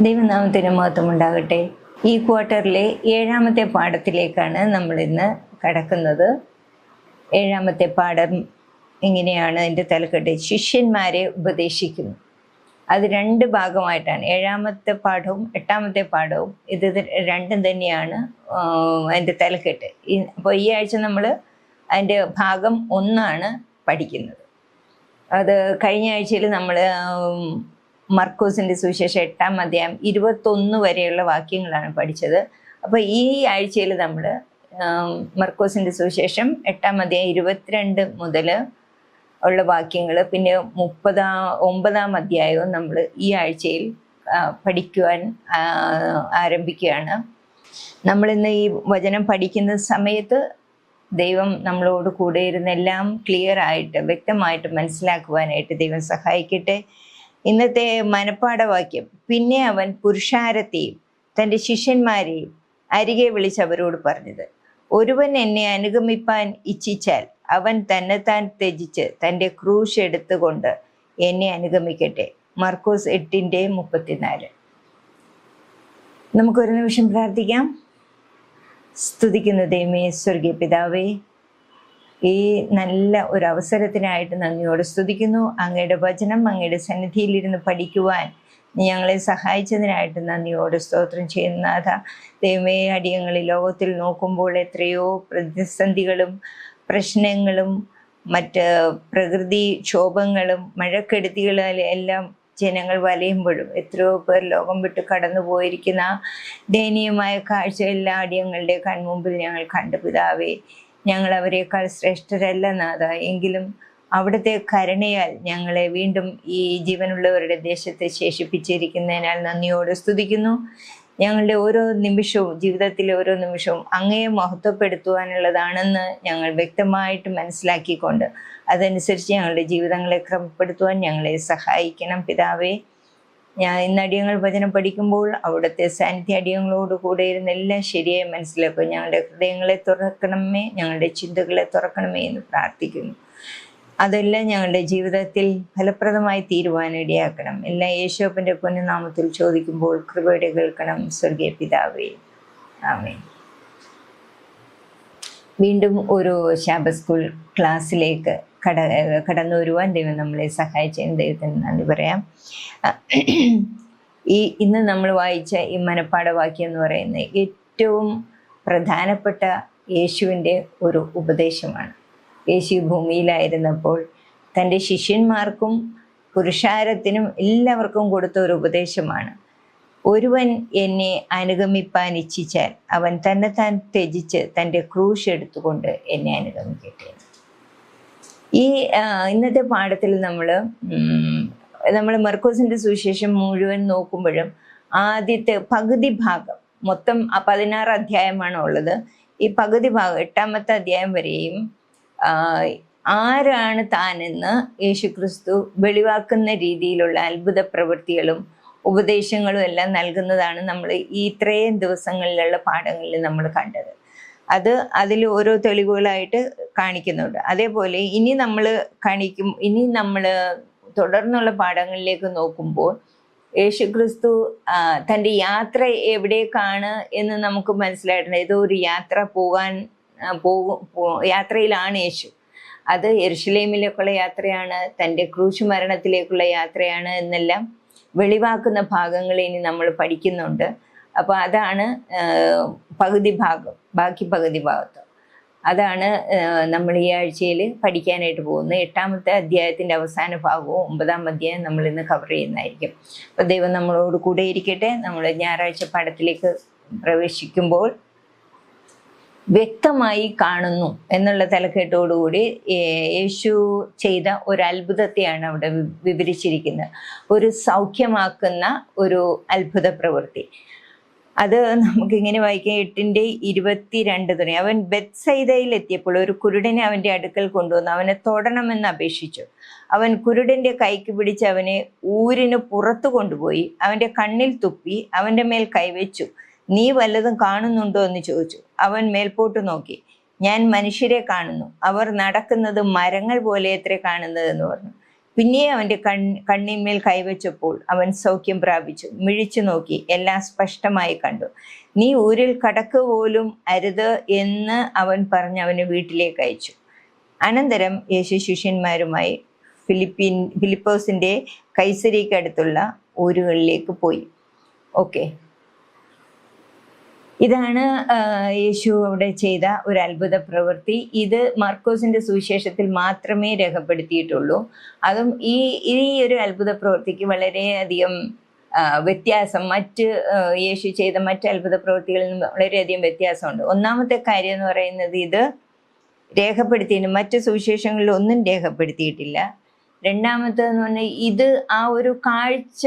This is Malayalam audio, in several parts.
ദൈവനാമത്തിന് മഹത്വമുണ്ടാകട്ടെ. ഈ ക്വാർട്ടറിലെ 7ാമത്തെ പാഠത്തിലേക്കാണ് നമ്മൾ ഇന്ന് കടക്കുന്നത്. 7ാമത്തെ പാഠം ഇങ്ങനെയാണ്. എൻ്റെ തലക്കെട്ട് ശിഷ്യന്മാരെ ഉപദേശിക്കുന്നു. അത് 2 ഭാഗമായിട്ടാണ്. 7ാമത്തെ പാഠവും 8ാമത്തെ പാഠവും ഇത് രണ്ടും തന്നെയാണ് എൻ്റെ തലക്കെട്ട്. അപ്പോൾ ഈ ആഴ്ച നമ്മൾ അതിൻ്റെ ഭാഗം 1 പഠിക്കുന്നത്. അത് കഴിഞ്ഞ ആഴ്ചയിൽ നമ്മൾ മർക്കോസിൻ്റെ സുവിശേഷം 8ാം അധ്യായം 21 വരെയുള്ള വാക്യങ്ങളാണ് പഠിച്ചത്. അപ്പോൾ ഈ ആഴ്ചയിൽ നമ്മൾ മർക്കോസിൻ്റെ സുവിശേഷം 8ാം അധ്യായം 22 മുതൽ ഉള്ള വാക്യങ്ങൾ, പിന്നെ 39ാം അധ്യായവും നമ്മൾ ഈ ആഴ്ചയിൽ പഠിക്കുവാൻ ആരംഭിക്കുകയാണ്. നമ്മളിന്ന് ഈ വചനം പഠിക്കുന്ന സമയത്ത് ദൈവം നമ്മളോട് കൂടെ ഇരുന്നെല്ലാം ക്ലിയറായിട്ട് വ്യക്തമായിട്ട് മനസ്സിലാക്കുവാനായിട്ട് ദൈവം സഹായിക്കട്ടെ. ഇന്നത്തെ മനപ്പാഠവാക്യം: പിന്നെ അവൻ പുരുഷാരത്തെയും തൻ്റെ ശിഷ്യന്മാരെയും അരികെ വിളിച്ച് അവരോട് പറഞ്ഞത്, ഒരുവൻ എന്നെ അനുഗമിപ്പാൻ ഇച്ഛിച്ചാൽ അവൻ തന്നെത്താൻ ത്യജിച്ച് തൻ്റെ ക്രൂശ് എടുത്തുകൊണ്ട് എന്നെ അനുഗമിക്കട്ടെ. മർക്കോസ് 8:34. നമുക്കൊരു നിമിഷം പ്രാർത്ഥിക്കാം. സ്തുതിക്കുന്ന ദൈവമേ, സ്വർഗീയ പിതാവേ, ഈ നല്ല ഒരു അവസരത്തിനായിട്ട് നന്ദിയോടെ സ്തുതിക്കുന്നു. അങ്ങയുടെ വചനം അങ്ങയുടെ സന്നിധിയിലിരുന്ന് പഠിക്കുവാൻ ഞങ്ങളെ സഹായിച്ചതിനായിട്ട് നന്ദിയോടെ സ്തോത്രം ചെയ്യുന്ന നാഥ. ദൈവമേ, അടിയങ്ങളിൽ ലോകത്തിൽ നോക്കുമ്പോൾ എത്രയോ പ്രതിസന്ധികളും പ്രശ്നങ്ങളും മറ്റ് പ്രകൃതി ക്ഷോഭങ്ങളും മഴക്കെടുതികളും എല്ലാം ജനങ്ങൾ വലയുമ്പോഴും എത്രയോ പേർ ലോകം വിട്ട് കടന്നു പോയിരിക്കുന്ന ദയനീയമായ കാഴ്ച എല്ലാ അടിയങ്ങളുടെ കൺമുമ്പിൽ ഞങ്ങൾ കണ്ടു. പിതാവേ, ഞങ്ങൾ അവരെക്കാൾ ശ്രേഷ്ഠരല്ല നാഥ, എങ്കിലും അവിടുത്തെ കരുണയാൽ ഞങ്ങളെ വീണ്ടും ഈ ജീവനുള്ളവരുടെ ദേശത്ത് ശേഷിപ്പിച്ചിരിക്കുന്നതിനാൽ നന്ദിയോടെ സ്തുതിക്കുന്നു. ഞങ്ങളുടെ ഓരോ നിമിഷവും, ജീവിതത്തിലെ ഓരോ നിമിഷവും അങ്ങയെ മഹത്വപ്പെടുത്തുവാനുള്ളതാണെന്ന് ഞങ്ങൾ വ്യക്തമായിട്ട് മനസ്സിലാക്കിക്കൊണ്ട് അതനുസരിച്ച് ഞങ്ങളുടെ ജീവിതങ്ങളെ ക്രമപ്പെടുത്തുവാൻ ഞങ്ങളെ സഹായിക്കണം പിതാവേ. ഞാൻ ഇന്ന് അടിയങ്ങൾ വചനം പഠിക്കുമ്പോൾ അവിടുത്തെ സാന്നിധ്യ അടിയങ്ങളോട് കൂടെ ഇരുന്ന് എല്ലാം ശരിയായി മനസ്സിലാക്കും. ഞങ്ങളുടെ ഹൃദയങ്ങളെ തുറക്കണമേ, ഞങ്ങളുടെ ചിന്തകളെ തുറക്കണമേ എന്ന് പ്രാർത്ഥിക്കുന്നു. അതെല്ലാം ഞങ്ങളുടെ ജീവിതത്തിൽ ഫലപ്രദമായി തീരുവാനിടയാക്കണം. എല്ലാം യേശുവിൻ്റെ പൊന്നുനാമത്തിൽ ചോദിക്കുമ്പോൾ കൃപയോടെ കേൾക്കണം സ്വർഗീയ പിതാവേ, ആമേൻ. വീണ്ടും ഒരു ശാബത്ത് സ്കൂൾ ക്ലാസ്സിലേക്ക് കടന്നു വരുവാൻ ദൈവം നമ്മളെ സഹായിച്ചതിന് ദൈവത്തിന് നന്ദി പറയാം. ഇന്ന് നമ്മൾ വായിച്ച ഈ മനപ്പാഠവാക്യം എന്ന് പറയുന്നത് ഏറ്റവും പ്രധാനപ്പെട്ട യേശുവിൻ്റെ ഒരു ഉപദേശമാണ്. യേശു ഭൂമിയിലായിരുന്നപ്പോൾ തൻ്റെ ശിഷ്യന്മാർക്കും പുരുഷാരത്തിനും എല്ലാവർക്കും കൊടുത്ത ഒരു ഉപദേശമാണ്. ഒരുവൻ എന്നെ അനുഗമിപ്പാൻ ഇച്ഛിച്ചാൽ അവൻ തന്നെത്താൻ ത്യജിച്ച് തൻ്റെ ക്രൂശ് എടുത്തുകൊണ്ട് എന്നെ അനുഗമിക്കട്ടെ. ഈ ഇന്നത്തെ പാഠത്തിൽ നമ്മൾ മർക്കോസിൻ്റെ സുവിശേഷം മുഴുവൻ നോക്കുമ്പോഴും ആദ്യത്തെ പകുതി ഭാഗം, മൊത്തം 16 അധ്യായമാണ് ഉള്ളത്. ഈ പകുതി ഭാഗം 8ാമത്തെ അധ്യായം വരെയും ആരാണ് താനെന്ന് യേശുക്രിസ്തു വെളിവാക്കുന്ന രീതിയിലുള്ള അത്ഭുത പ്രവൃത്തികളും ഉപദേശങ്ങളും എല്ലാം നൽകുന്നതാണ് നമ്മൾ ഈ ഇത്രയും ദിവസങ്ങളിലുള്ള പാഠങ്ങളിൽ നമ്മൾ കണ്ടത്. അതിൽ ഓരോ തെളിവുകളായിട്ട് കാണിക്കുന്നുണ്ട്. അതേപോലെ ഇനി നമ്മൾ തുടർന്നുള്ള പാഠങ്ങളിലേക്ക് നോക്കുമ്പോൾ യേശുക്രിസ്തു തൻ്റെ യാത്ര എവിടേക്കാണ് എന്ന് നമുക്ക് മനസ്സിലായിട്ടുണ്ട്. ഏതോ ഒരു യാത്രയിലാണ് യേശു. അത് യെരുശലേമിലേക്കുള്ള യാത്രയാണ്, തൻ്റെ ക്രൂശ് മരണത്തിലേക്കുള്ള യാത്രയാണ് എന്നെല്ലാം വെളിവാക്കുന്ന ഭാഗങ്ങൾ ഇനി നമ്മൾ പഠിക്കുന്നുണ്ട്. അപ്പോൾ അതാണ് പകുതി ഭാഗം. ബാക്കി പകുതി ഭാഗത്ത് അതാണ് നമ്മൾ ഈ ആഴ്ചയിൽ പഠിക്കാനായിട്ട് പോകുന്നത്. 8ാമത്തെ അധ്യായത്തിൻ്റെ അവസാന ഭാഗവും 9ാം അധ്യായം നമ്മൾ ഇന്ന് കവർ ചെയ്യുന്നതായിരിക്കും. അപ്പോൾ ദൈവം നമ്മളോട് കൂടെ ഇരിക്കട്ടെ. നമ്മൾ ഞായറാഴ്ച പാഠത്തിലേക്ക് പ്രവേശിക്കുമ്പോൾ വ്യക്തമായി കാണുന്നു എന്നുള്ള തലക്കെട്ടോടുകൂടി യേശു ചെയ്ത ഒരു അത്ഭുതത്തെയാണ് അവിടെ വിവരിച്ചിരിക്കുന്നത്. ഒരു സൗഖ്യമാക്കുന്ന ഒരു അത്ഭുത പ്രവൃത്തി. അത് നമുക്കിങ്ങനെ വായിക്കാം. 8:22 തുടങ്ങി. അവൻ ബെത്സൈദയിൽ എത്തിയപ്പോൾ ഒരു കുരുടനെ അവൻ്റെ അടുക്കൽ കൊണ്ടുവന്ന് അവനെ തൊടണമെന്ന് അപേക്ഷിച്ചു. അവൻ കുരുടൻ്റെ കൈക്ക് പിടിച്ച് അവനെ ഊരിന് പുറത്തു കൊണ്ടുപോയി അവൻ്റെ കണ്ണിൽ തുപ്പി അവൻ്റെ മേൽ കൈവച്ചു. നീ വല്ലതും കാണുന്നുണ്ടോ എന്ന് ചോദിച്ചു. അവൻ മേൽപോട്ട് നോക്കി, ഞാൻ മനുഷ്യരെ കാണുന്നു, അവർ നടക്കുന്നത് മരങ്ങൾ പോലെ എത്ര കാണുന്നതെന്ന് പറഞ്ഞു. പിന്നെ അവൻ്റെ കണ്ണിന്മേൽ കൈവച്ചപ്പോൾ അവൻ സൗഖ്യം പ്രാപിച്ചു. മിഴിച്ചു നോക്കി, എല്ലാം സ്പഷ്ടമായി കണ്ടു. നീ ഊരിൽ കടക്ക് പോലും അരുത് എന്ന് അവൻ പറഞ്ഞ് അവനെ വീട്ടിലേക്ക് അയച്ചു. അനന്തരം യേശു ശിഷ്യന്മാരുമായി ഫിലിപ്പോസിൻ്റെ കൈസരിക്കടുത്തുള്ള ഊരുകളിലേക്ക് പോയി. ഓക്കെ, ഇതാണ് യേശു അവിടെ ചെയ്ത ഒരു അത്ഭുത പ്രവൃത്തി. ഇത് മാർക്കോസിന്റെ സുവിശേഷത്തിൽ മാത്രമേ രേഖപ്പെടുത്തിയിട്ടുള്ളൂ. അതും ഈ ഒരു അത്ഭുത പ്രവൃത്തിക്ക് വളരെയധികം വ്യത്യാസം യേശു ചെയ്ത മറ്റ് അത്ഭുത പ്രവൃത്തികളിൽ നിന്ന് വളരെയധികം വ്യത്യാസമുണ്ട്. ഒന്നാമത്തെ കാര്യം എന്ന് പറയുന്നത്, ഇത് രേഖപ്പെടുത്തിയിട്ട് മറ്റ് സുവിശേഷങ്ങളിൽ ഒന്നും രേഖപ്പെടുത്തിയിട്ടില്ല. രണ്ടാമത്തേന്ന് പറഞ്ഞാൽ ഇത് ആ ഒരു കാഴ്ച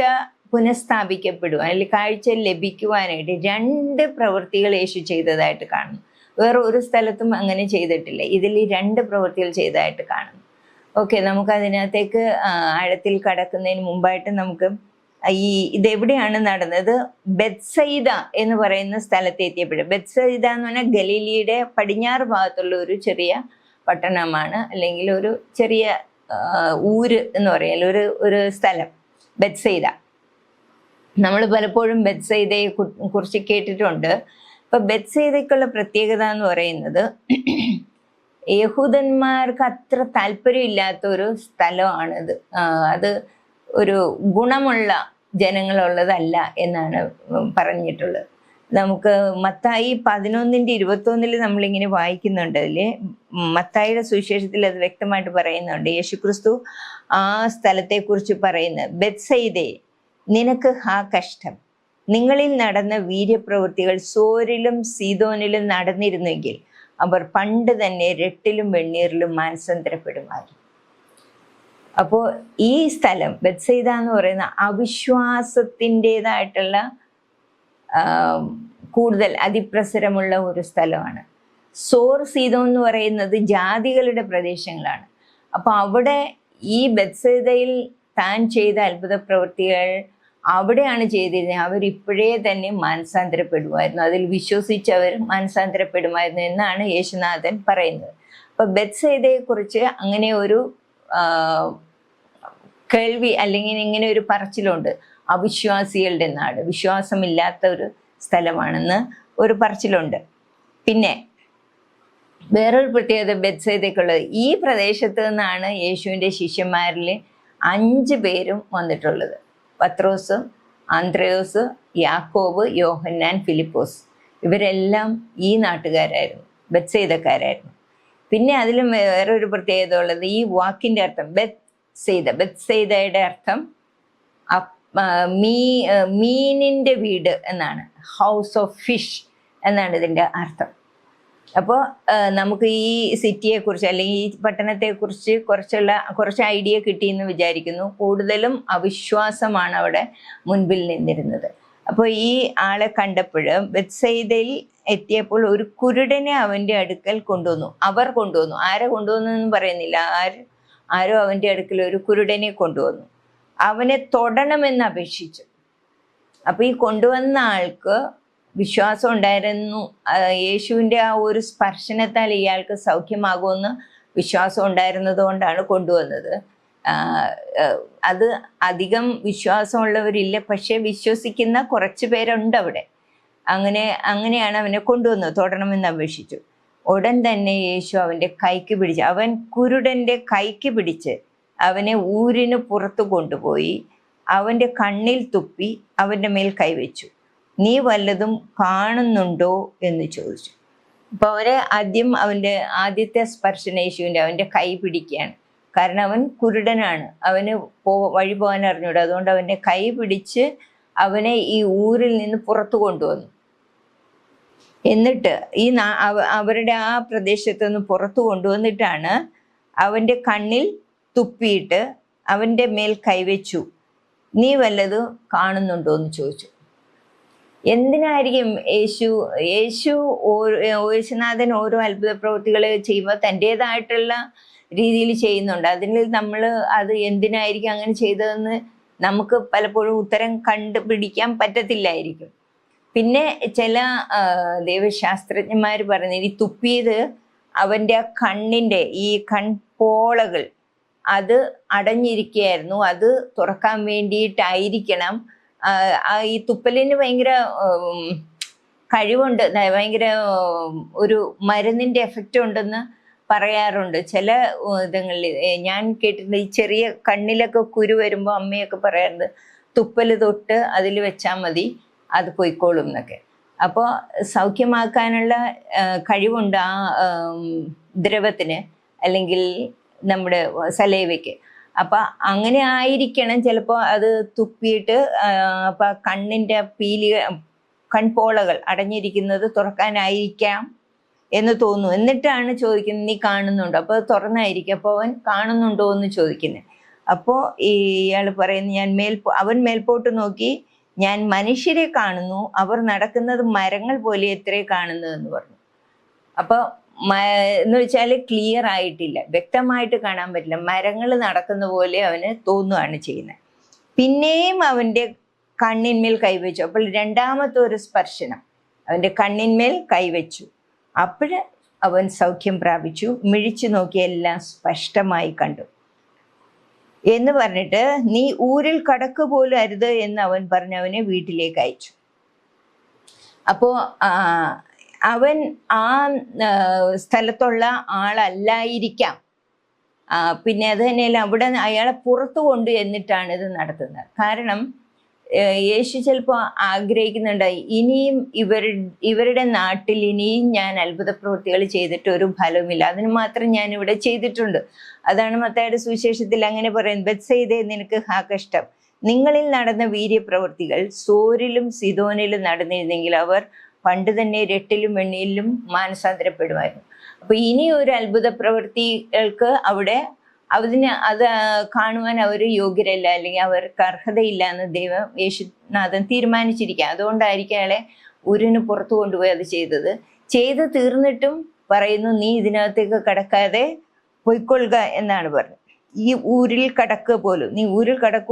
പുനഃസ്ഥാപിക്കപ്പെടുവാൻ അല്ലെങ്കിൽ കാഴ്ച ലഭിക്കുവാനായിട്ട് 2 പ്രവൃത്തികൾ യേശു ചെയ്തതായിട്ട് കാണുന്നു. വേറെ ഒരു സ്ഥലത്തും അങ്ങനെ ചെയ്തിട്ടില്ല. ഇതിൽ 2 പ്രവൃത്തികൾ ചെയ്തതായിട്ട് കാണുന്നു. ഓക്കെ, നമുക്കതിനകത്തേക്ക് ആഴത്തിൽ കടക്കുന്നതിന് മുമ്പായിട്ട് നമുക്ക് ഇതെവിടെയാണ് നടന്നത്? ബെത്സയിദ എന്ന് പറയുന്ന സ്ഥലത്ത് എത്തിയപ്പോഴും, ബെത്സയിദ എന്ന് പറഞ്ഞാൽ ഗലീലിയുടെ പടിഞ്ഞാറ് ഭാഗത്തുള്ള ഒരു ചെറിയ പട്ടണമാണ്, അല്ലെങ്കിൽ ഒരു ചെറിയ ഊര് എന്ന് പറയാൻ ഒരു സ്ഥലം ബെത്സയിദ. നമ്മൾ പലപ്പോഴും ബെത്സയിദയെ കുറിച്ച് കേട്ടിട്ടുണ്ട്. ഇപ്പൊ ബെത്സയിദയ്ക്കുള്ള പ്രത്യേകത എന്ന് പറയുന്നത്, യഹൂദന്മാർക്ക് അത്ര താല്പര്യമില്ലാത്ത ഒരു സ്ഥലമാണിത്. അത് ഒരു ഗുണമുള്ള ജനങ്ങളുള്ളതല്ല എന്നാണ് പറഞ്ഞിട്ടുള്ളത്. നമുക്ക് മത്തായി 11:21 നമ്മളിങ്ങനെ വായിക്കുന്നുണ്ട്. അതില് മത്തായിയുടെ സുവിശേഷത്തിൽ അത് വ്യക്തമായിട്ട് പറയുന്നുണ്ട്. യേശുക്രിസ്തു ആ സ്ഥലത്തെക്കുറിച്ച് പറയുന്നത്, ബെത്സയിദേ, നിനക്ക് ഹാ കഷ്ടം, നിങ്ങളിൽ നടന്ന വീര്യപ്രവൃത്തികൾ സോരിലും സീദോനിലും നടന്നിരുന്നെങ്കിൽ അവർ പണ്ട് തന്നെ രട്ടിലും വെണ്ണീറിലും മാനസാന്തരപ്പെടുമായിരുന്നു. അപ്പോൾ ഈ സ്ഥലം ബെത്സയിദ എന്ന് പറയുന്ന അവിശ്വാസത്തിൻ്റെതായിട്ടുള്ള കൂടുതൽ അതിപ്രസരമുള്ള ഒരു സ്ഥലമാണ്. സോർ സീദോൻ എന്ന് പറയുന്നത് ജാതികളുടെ പ്രദേശങ്ങളാണ്. അപ്പോൾ അവിടെ ഈ ബെത്സയിദയിൽ താൻ ചെയ്ത അത്ഭുത പ്രവൃത്തികൾ അവിടെയാണ് ചെയ്തിരുന്നത്. അവരിപ്പോഴേ തന്നെ മാനസാന്തരപ്പെടുമായിരുന്നു, അതിൽ വിശ്വസിച്ചവർ മാനസാന്തരപ്പെടുമായിരുന്നു എന്നാണ് യേശുനാഥൻ പറയുന്നത്. അപ്പൊ ബെത്സയിദയെക്കുറിച്ച് അങ്ങനെ ഒരു കേൾവി അല്ലെങ്കിൽ ഇങ്ങനെ ഒരു പറച്ചിലുണ്ട്, അവിശ്വാസികളുടെ നാട്, വിശ്വാസമില്ലാത്ത ഒരു സ്ഥലമാണെന്ന് ഒരു പറച്ചിലുണ്ട്. പിന്നെ വേറൊരു പ്രത്യേകത ബെത്സയിദയ്ക്കുള്ളത്, ഈ പ്രദേശത്ത് നിന്നാണ് യേശുവിൻ്റെ ശിഷ്യന്മാരിൽ 5 പേരും വന്നിട്ടുള്ളത്. പത്രോസ്, ആന്ത്രയോസ്, യാക്കോബ്, യോഹന്നാൻ, ഫിലിപ്പോസ്. ഇവരെല്ലാം ഈ നാട്ടുകാരായിരുന്നു, ബെത്സയിദക്കാരായിരുന്നു. പിന്നെ അതിലും വേറൊരു പ്രത്യേകത ഉള്ളത്, ഈ വാക്കിൻ്റെ അർത്ഥം ബെത്സയിദയുടെ അർത്ഥം മീനിൻ്റെ വീട് എന്നാണ്, ഹൗസ് ഓഫ് ഫിഷ് എന്നാണ് ഇതിൻ്റെ അർത്ഥം. അപ്പോൾ നമുക്ക് ഈ സിറ്റിയെക്കുറിച്ച് അല്ലെങ്കിൽ ഈ പട്ടണത്തെക്കുറിച്ച് കുറച്ച് ഐഡിയ കിട്ടിയെന്ന് വിചാരിക്കുന്നു. കൂടുതലും അവിശ്വാസമാണ് അവിടെ മുൻപിൽ നിന്നിരുന്നത്. അപ്പോൾ ഈ ആളെ കണ്ടപ്പോൾ ബെത്സയിദയിൽ എത്തിയപ്പോൾ ഒരു കുരുടനെ അവൻ്റെ അടുക്കൽ കൊണ്ടുവന്നു. അവർ കൊണ്ടുവന്നു, ആരെ കൊണ്ടുവന്നു പറയുന്നില്ല, ആരോ അവൻ്റെ അടുക്കൽ ഒരു കുരുടനെ കൊണ്ടുവന്നു. അവനെ തൊടണമെന്ന് അപേക്ഷിച്ചു. അപ്പോൾ ഈ കൊണ്ടുവന്ന ആൾക്ക് വിശ്വാസം ഉണ്ടായിരുന്നു, യേശുവിൻ്റെ ആ ഒരു സ്പർശനത്താൽ ഇയാൾക്ക് സൗഖ്യമാകുമെന്ന് വിശ്വാസം ഉണ്ടായിരുന്നത് കൊണ്ടാണ് കൊണ്ടുവന്നത്. അത് അധികം വിശ്വാസമുള്ളവരില്ല, പക്ഷെ വിശ്വസിക്കുന്ന കുറച്ച് പേരുണ്ട് അവിടെ. അങ്ങനെയാണ് അവനെ കൊണ്ടുവന്നത്, തൊടണമെന്ന് അപേക്ഷിച്ചു. ഉടൻ തന്നെ യേശു അവൻ്റെ കൈക്ക് പിടിച്ച്, അവൻ കുരുടൻ്റെ കൈക്ക് പിടിച്ച് അവനെ ഊരിന് പുറത്തു കൊണ്ടുപോയി അവൻ്റെ കണ്ണിൽ തുപ്പി അവൻ്റെ മേൽ കൈവച്ചു. നീ വല്ലതും കാണുന്നുണ്ടോ എന്ന് ചോദിച്ചു. അപ്പോൾ അവൻ്റെ ആദ്യത്തെ സ്പർശന യേശുവിൻ്റെ അവൻ്റെ കൈ പിടിക്കുകയാണ്. കാരണം അവൻ കുരുടനാണ്, അവന് വഴി പോകാൻ അറിഞ്ഞൂടാ. അതുകൊണ്ട് അവൻ്റെ കൈ പിടിച്ച് അവനെ ഈ ഊരിൽ നിന്ന് പുറത്തു കൊണ്ടുവന്നു. എന്നിട്ട് അവരുടെ ആ പ്രദേശത്ത് നിന്ന് പുറത്തു കൊണ്ടുവന്നിട്ടാണ് അവൻ്റെ കണ്ണിൽ തുപ്പിയിട്ട് അവൻ്റെ മേൽ കൈവച്ചു. നീ വല്ലതും കാണുന്നുണ്ടോ എന്ന് ചോദിച്ചു. എന്തിനായിരിക്കും യേശുനാഥൻ ഓരോ അത്ഭുത പ്രവൃത്തികൾ ചെയ്യുമ്പോൾ തൻ്റേതായിട്ടുള്ള രീതിയിൽ ചെയ്യുന്നുണ്ട്. അതിൽ നമ്മൾ അത് എന്തിനായിരിക്കും അങ്ങനെ ചെയ്തതെന്ന് നമുക്ക് പലപ്പോഴും ഉത്തരം കണ്ടുപിടിക്കാൻ പറ്റത്തില്ലായിരിക്കും. പിന്നെ ചില ദൈവശാസ്ത്രജ്ഞന്മാർ പറയുന്നത് ഈ തുപ്പിയത് അവൻ്റെ കണ്ണിൻ്റെ ഈ കൺപോളകൾ അത് അടഞ്ഞിരിക്കുകയായിരുന്നു. അത് തുറക്കാൻ വേണ്ടിയിട്ടായിരിക്കണം. ഈ തുപ്പലിന് ഭയങ്കര കഴിവുണ്ട്, ഭയങ്കര ഒരു മരുന്നിന്റെ എഫക്റ്റ് ഉണ്ടെന്ന് പറയാറുണ്ട് ചില ഇതങ്ങളിൽ. ഞാൻ കേട്ടിട്ടുണ്ട്, ഈ ചെറിയ കണ്ണിലൊക്കെ കുരു വരുമ്പോൾ അമ്മയൊക്കെ പറയാറുണ്ട് തുപ്പല് തൊട്ട് അതിൽ വെച്ചാൽ മതി, അത് പൊയ്ക്കോളും എന്നൊക്കെ. അപ്പോൾ സൗഖ്യമാക്കാനുള്ള കഴിവുണ്ട് ആ ദ്രവത്തിന്, അല്ലെങ്കിൽ നമ്മുടെ സലൈവയ്ക്ക്. അപ്പൊ അങ്ങനെ ആയിരിക്കണം ചിലപ്പോൾ അത് തുപ്പിയിട്ട് അപ്പൊ കണ്ണിന്റെ കൺപോളകൾ അടഞ്ഞിരിക്കുന്നത് തുറക്കാനായിരിക്കാം എന്ന് തോന്നുന്നു. എന്നിട്ടാണ് ചോദിക്കുന്നത് നീ കാണുന്നുണ്ടോ, അപ്പോൾ അത് തുറന്നായിരിക്കും. അപ്പോൾ അവൻ കാണുന്നുണ്ടോ എന്ന് ചോദിക്കുന്നത്. അപ്പോൾ ഇയാൾ പറയുന്നു, അവൻ മേൽപോട്ട് നോക്കി, ഞാൻ മനുഷ്യരെ കാണുന്നു, അവർ നടക്കുന്നത് മരങ്ങൾ പോലെ എത്രേ കാണുന്നതെന്ന് പറഞ്ഞു. അപ്പോൾ എന്ന് വെച്ചാൽ ക്ലിയർ ആയിട്ടില്ല, വ്യക്തമായിട്ട് കാണാൻ പറ്റില്ല, മരങ്ങൾ നടക്കുന്ന പോലെ അവന് തോന്നുകയാണ് ചെയ്യുന്നത്. പിന്നെയും അവൻ്റെ കണ്ണിന്മേൽ കൈവച്ചു. അപ്പോൾ രണ്ടാമത്തെ ഒരു സ്പർശനം, അവൻ്റെ കണ്ണിന്മേൽ കൈവച്ചു. അപ്പോൾ അവൻ സൗഖ്യം പ്രാപിച്ചു, മിഴിച്ചു നോക്കി എല്ലാം സ്പഷ്ടമായി കണ്ടു എന്ന് പറഞ്ഞിട്ട്, നീ ഊരിൽ കടക്ക് പോലും അരുത് എന്ന് അവൻ പറഞ്ഞ് അവനെ വീട്ടിലേക്ക് അയച്ചു. അപ്പോൾ അവൻ ആ സ്ഥലത്തുള്ള ആളല്ലായിരിക്കാം. പിന്നെ അത് തന്നെയല്ല, അവിടെ അയാളെ പുറത്തു കൊണ്ടു എന്നിട്ടാണ് ഇത് നടത്തുന്നത്. കാരണം യേശു ചിലപ്പോൾ ആഗ്രഹിക്കുന്നുണ്ടായി, ഇനിയും ഇവരുടെ നാട്ടിൽ ഇനിയും ഞാൻ അത്ഭുത പ്രവൃത്തികൾ ചെയ്തിട്ട് ഒരു ഫലവുമില്ല, അതിന് മാത്രം ഞാൻ ഇവിടെ ചെയ്തിട്ടുണ്ട്. അതാണ് മത്തായിയുടെ സുവിശേഷത്തിൽ അങ്ങനെ പറയുന്നത്, ബെത്സയിദേ നിനക്ക് ഹാ കഷ്ടം, നിങ്ങളിൽ നടന്ന വീര്യപ്രവൃത്തികൾ സോരിലും സിദോനിലും നടന്നിരുന്നെങ്കിൽ അവർ പണ്ട് തന്നെ രട്ടിലും വെണ്ണിയിലും മാനസാന്തരപ്പെടുമായിരുന്നു. അപ്പൊ ഇനി ഒരു അത്ഭുത പ്രവൃത്തികൾക്ക് അവിടെ അത് കാണുവാൻ അവർ യോഗ്യരല്ല, അല്ലെങ്കിൽ അവർക്ക് അർഹതയില്ല എന്ന് ദൈവം യേശുനാഥൻ തീരുമാനിച്ചിരിക്കുക. അതുകൊണ്ടായിരിക്കും അയാളെ ഊരിന് പുറത്തു കൊണ്ടുപോയി അത് ചെയ്ത് തീർന്നിട്ടും പറയുന്നു, നീ ഇതിനകത്തേക്ക് കടക്കാതെ പൊയ്ക്കൊള്ളുക എന്നാണ് പറഞ്ഞത്. നീ ഊരിൽ കടക്കുക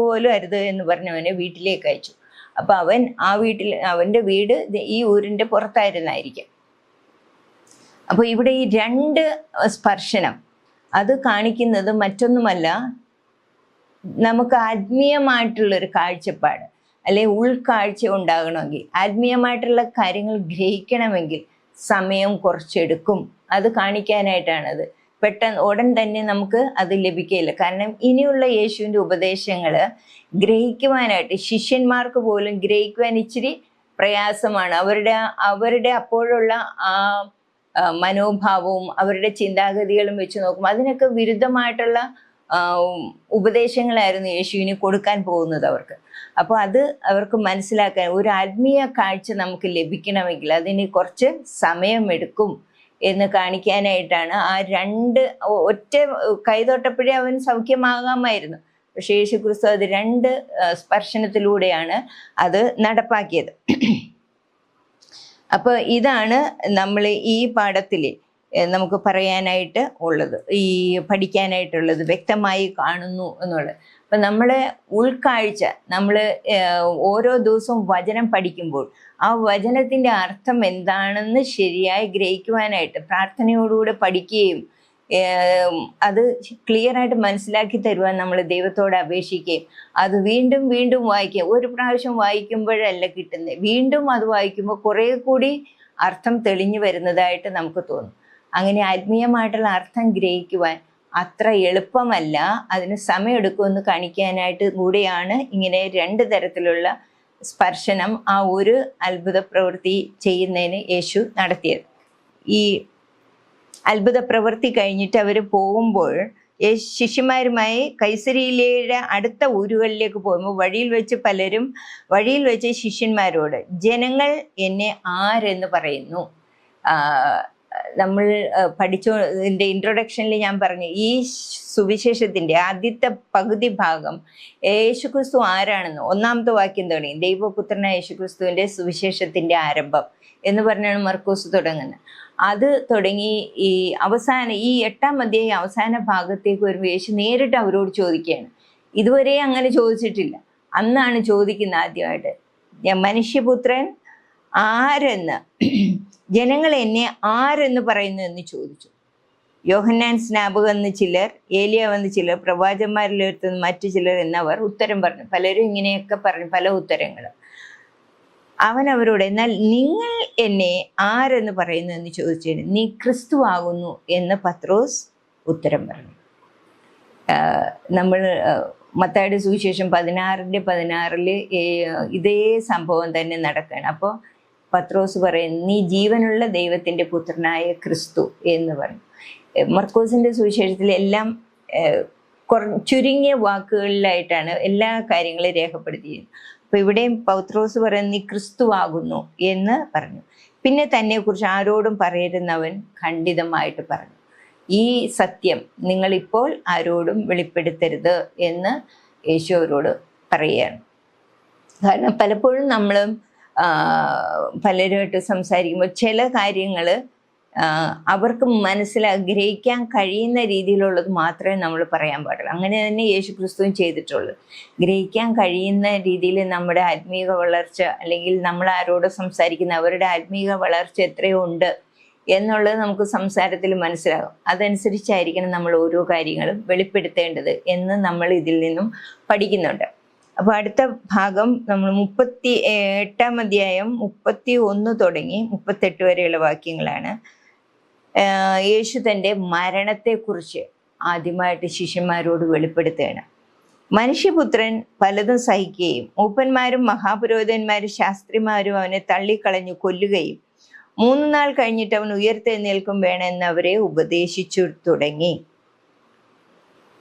പോലും അരുത് എന്ന് പറഞ്ഞവനെ വീട്ടിലേക്ക് അയച്ചു. അപ്പൊ അവന്റെ വീട് ഈ ഊരിന്റെ പുറത്തായിരുന്നായിരിക്കും. അപ്പൊ ഇവിടെ ഈ രണ്ട് സ്പർശനം അത് കാണിക്കുന്നത് മറ്റൊന്നുമല്ല, നമുക്ക് ആത്മീയമായിട്ടുള്ളൊരു കാഴ്ചപ്പാട് അല്ലെ ഉൾക്കാഴ്ച ഉണ്ടാകണമെങ്കിൽ, ആത്മീയമായിട്ടുള്ള കാര്യങ്ങൾ ഗ്രഹിക്കണമെങ്കിൽ സമയം കുറച്ചെടുക്കും. അത് കാണിക്കാനായിട്ടാണത്. പെട്ടെന്ന് ഉടൻ തന്നെ നമുക്ക് അത് ലഭിക്കില്ല. കാരണം ഇനിയുള്ള യേശുവിൻ്റെ ഉപദേശങ്ങൾ ഗ്രഹിക്കുവാനായിട്ട് ശിഷ്യന്മാർക്ക് പോലും ഗ്രഹിക്കുവാൻ ഇച്ചിരി പ്രയാസമാണ്. അവരുടെ അപ്പോഴുള്ള ആ മനോഭാവവും അവരുടെ ചിന്താഗതികളും വെച്ച് നോക്കും, അതിനൊക്കെ വിരുദ്ധമായിട്ടുള്ള ഉപദേശങ്ങളായിരുന്നു യേശുവിന് കൊടുക്കാൻ പോകുന്നത് അവർക്ക്. അപ്പോൾ അത് അവർക്ക് മനസ്സിലാക്കാൻ, ഒരു ആത്മീയ കാഴ്ച നമുക്ക് ലഭിക്കണമെങ്കിൽ അതിന് കുറച്ച് സമയമെടുക്കും എന്ന് കാണിക്കാനായിട്ടാണ് ആ ഒറ്റ കൈതൊട്ടപ്പോഴേ അവൻ സൗഖ്യമാകാമായിരുന്നു. പക്ഷേ യേശു ക്രിസ്തു അത് രണ്ട് സ്പർശനത്തിലൂടെയാണ് അത് നടപ്പാക്കിയത്. അപ്പോൾ ഇതാണ് നമ്മൾ ഈ പാഠത്തിൽ നമുക്ക് പറയാനായിട്ട് ഉള്ളത്, ഈ പഠിക്കാനായിട്ടുള്ളത്, വ്യക്തമായി കാണുന്നു എന്നുള്ളത്. അപ്പം നമ്മളെ ഉൾക്കാഴ്ച, നമ്മൾ ഓരോ ദിവസവും വചനം പഠിക്കുമ്പോൾ ആ വചനത്തിൻ്റെ അർത്ഥം എന്താണെന്ന് ശരിയായി ഗ്രഹിക്കുവാനായിട്ട് പ്രാർത്ഥനയോടുകൂടെ പഠിക്കുകയും അത് ക്ലിയറായിട്ട് മനസ്സിലാക്കി തരുവാൻ നമ്മൾ ദൈവത്തോട് അപേക്ഷിക്കുകയും അത് വീണ്ടും വീണ്ടും വായിക്കുക. ഒരു പ്രാവശ്യം വായിക്കുമ്പോഴല്ല കിട്ടുന്നത്, വീണ്ടും അത് വായിക്കുമ്പോൾ കുറേ കൂടി അർത്ഥം തെളിഞ്ഞു വരുന്നതായിട്ട് നമുക്ക് തോന്നും. അങ്ങനെ ആത്മീയമായിട്ടുള്ള അർത്ഥം ഗ്രഹിക്കുവാൻ അത്ര എളുപ്പമല്ല, അതിന് സമയമെടുക്കുമെന്ന് കാണിക്കാനായിട്ട് കൂടെയാണ് ഇങ്ങനെ രണ്ട് തരത്തിലുള്ള സ്പർശനം ആ ഒരു അത്ഭുത പ്രവൃത്തി ചെയ്യുന്നതിന് യേശു നടത്തിയത്. ഈ അത്ഭുത പ്രവൃത്തി കഴിഞ്ഞിട്ട് അവർ പോകുമ്പോൾ ശിഷ്യന്മാരുമായി കൈസരിയിലെ അടുത്ത ഊരുകളിലേക്ക് പോകുമ്പോൾ വഴിയിൽ വെച്ച് ശിഷ്യന്മാരോട്, ജനങ്ങൾ എന്നെ ആരെന്ന് പറയുന്നു? നമ്മൾ പഠിച്ചതിൻ്റെ ഇൻട്രൊഡക്ഷനിൽ ഞാൻ പറഞ്ഞു, ഈ സുവിശേഷത്തിൻ്റെ ആദ്യത്തെ പകുതി ഭാഗം യേശുക്രിസ്തു ആരാണെന്ന് ഒന്നാമത്തെ വാക്യം തുടങ്ങി, ദൈവപുത്രനായ യേശുക്രിസ്തുവിൻ്റെ സുവിശേഷത്തിൻ്റെ ആരംഭം എന്ന് പറഞ്ഞാണ് മർക്കോസ് തുടങ്ങുന്നത്. അത് തുടങ്ങി ഈ 8-ാം അധ്യായം അവസാന ഭാഗത്തേക്ക് വരുമ്പോൾ യേശു നേരിട്ട് അവരോട് ചോദിക്കുകയാണ്. ഇതുവരെ അങ്ങനെ ചോദിച്ചിട്ടില്ല, അന്നാണ് ചോദിക്കുന്നത് ആദ്യമായിട്ട്. മനുഷ്യപുത്രൻ ആരെന്ന്, ജനങ്ങൾ എന്നെ ആരെന്ന് പറയുന്നു എന്ന് ചോദിച്ചു. യോഹന്നാൻ സ്നാപകൻ എന്ന് ചിലർ, ഏലിയാവെന്ന് ചിലർ, പ്രവാചകന്മാരിൽ ഒരുത്തുന്ന മറ്റു ചിലർ എന്നവർ ഉത്തരം പറഞ്ഞു. പലരും ഇങ്ങനെയൊക്കെ പറഞ്ഞു, പല ഉത്തരങ്ങൾ. അവൻ അവരോട്, എന്നാൽ നിങ്ങൾ എന്നെ ആരെന്ന് പറയുന്നു എന്ന് ചോദിച്ചതിന്, നീ ക്രിസ്തു ആകുന്നു എന്ന് പത്രോസ് ഉത്തരം പറഞ്ഞു. നമ്മൾ മത്തായിയുടെ സുവിശേഷം 16:16 ഇതേ സംഭവം തന്നെ നടക്കുകയാണ്. അപ്പോൾ പത്രോസ് പറയുന്നു, നീ ജീവനുള്ള ദൈവത്തിൻ്റെ പുത്രനായ ക്രിസ്തു എന്ന് പറഞ്ഞു. മർക്കോസിൻ്റെ സുവിശേഷത്തിൽ എല്ലാം ചുരുങ്ങിയ വാക്കുകളിലായിട്ടാണ് എല്ലാ കാര്യങ്ങളും രേഖപ്പെടുത്തിയിരുന്നത്. അപ്പോൾ ഇവിടെയും പത്രോസ് പറയുന്നത്, നീ ക്രിസ്തു ആകുന്നു എന്ന് പറഞ്ഞു. പിന്നെ തന്നെക്കുറിച്ച് ആരോടും പറയരുതെന്നവൻ ഖണ്ഡിതമായിട്ട് പറഞ്ഞു. ഈ സത്യം നിങ്ങളിപ്പോൾ ആരോടും വെളിപ്പെടുത്തരുത് എന്ന് യേശു അവരോട് പറയുകയാണ്. കാരണം പലപ്പോഴും നമ്മൾ പലരുമായിട്ട് സംസാരിക്കുമ്പോൾ ചില കാര്യങ്ങൾ അവർക്ക് ഗ്രഹിക്കാൻ കഴിയുന്ന രീതിയിലുള്ളത് മാത്രമേ നമ്മൾ പറയാൻ പാടുള്ളൂ. അങ്ങനെ തന്നെ യേശു ക്രിസ്തുവും ചെയ്തിട്ടുള്ളൂ. ഗ്രഹിക്കാൻ കഴിയുന്ന രീതിയിൽ നമ്മുടെ ആത്മീക വളർച്ച, അല്ലെങ്കിൽ നമ്മൾ ആരോട് സംസാരിക്കുന്ന അവരുടെ ആത്മീക വളർച്ച എത്രയോ ഉണ്ട് എന്നുള്ളത് നമുക്ക് സംസാരത്തിൽ മനസ്സിലാകും. അതനുസരിച്ചായിരിക്കണം നമ്മൾ ഓരോ കാര്യങ്ങളും വെളിപ്പെടുത്തേണ്ടത് എന്ന് നമ്മൾ ഇതിൽ നിന്നും പഠിക്കുന്നുണ്ട്. അപ്പോൾ അടുത്ത ഭാഗം നമ്മൾ 38-ാം അധ്യായം 31 തുടങ്ങി 38 വരെയുള്ള വാക്യങ്ങളാണ്. യേശു തൻ്റെ മരണത്തെക്കുറിച്ച് ആദ്യമായിട്ട് ശിഷ്യന്മാരോട് വെളിപ്പെടുത്തുകയാണ്. മനുഷ്യപുത്രൻ പലതും സഹിക്കുകയും മൂപ്പന്മാരും മഹാപുരോഹിതന്മാരും ശാസ്ത്രിമാരും അവനെ തള്ളിക്കളഞ്ഞു കൊല്ലുകയും 3 നാൾ കഴിഞ്ഞിട്ട് അവൻ ഉയർത്തെഴുന്നേൽക്കും വേണമെന്ന് അവരെ ഉപദേശിച്ചു തുടങ്ങി.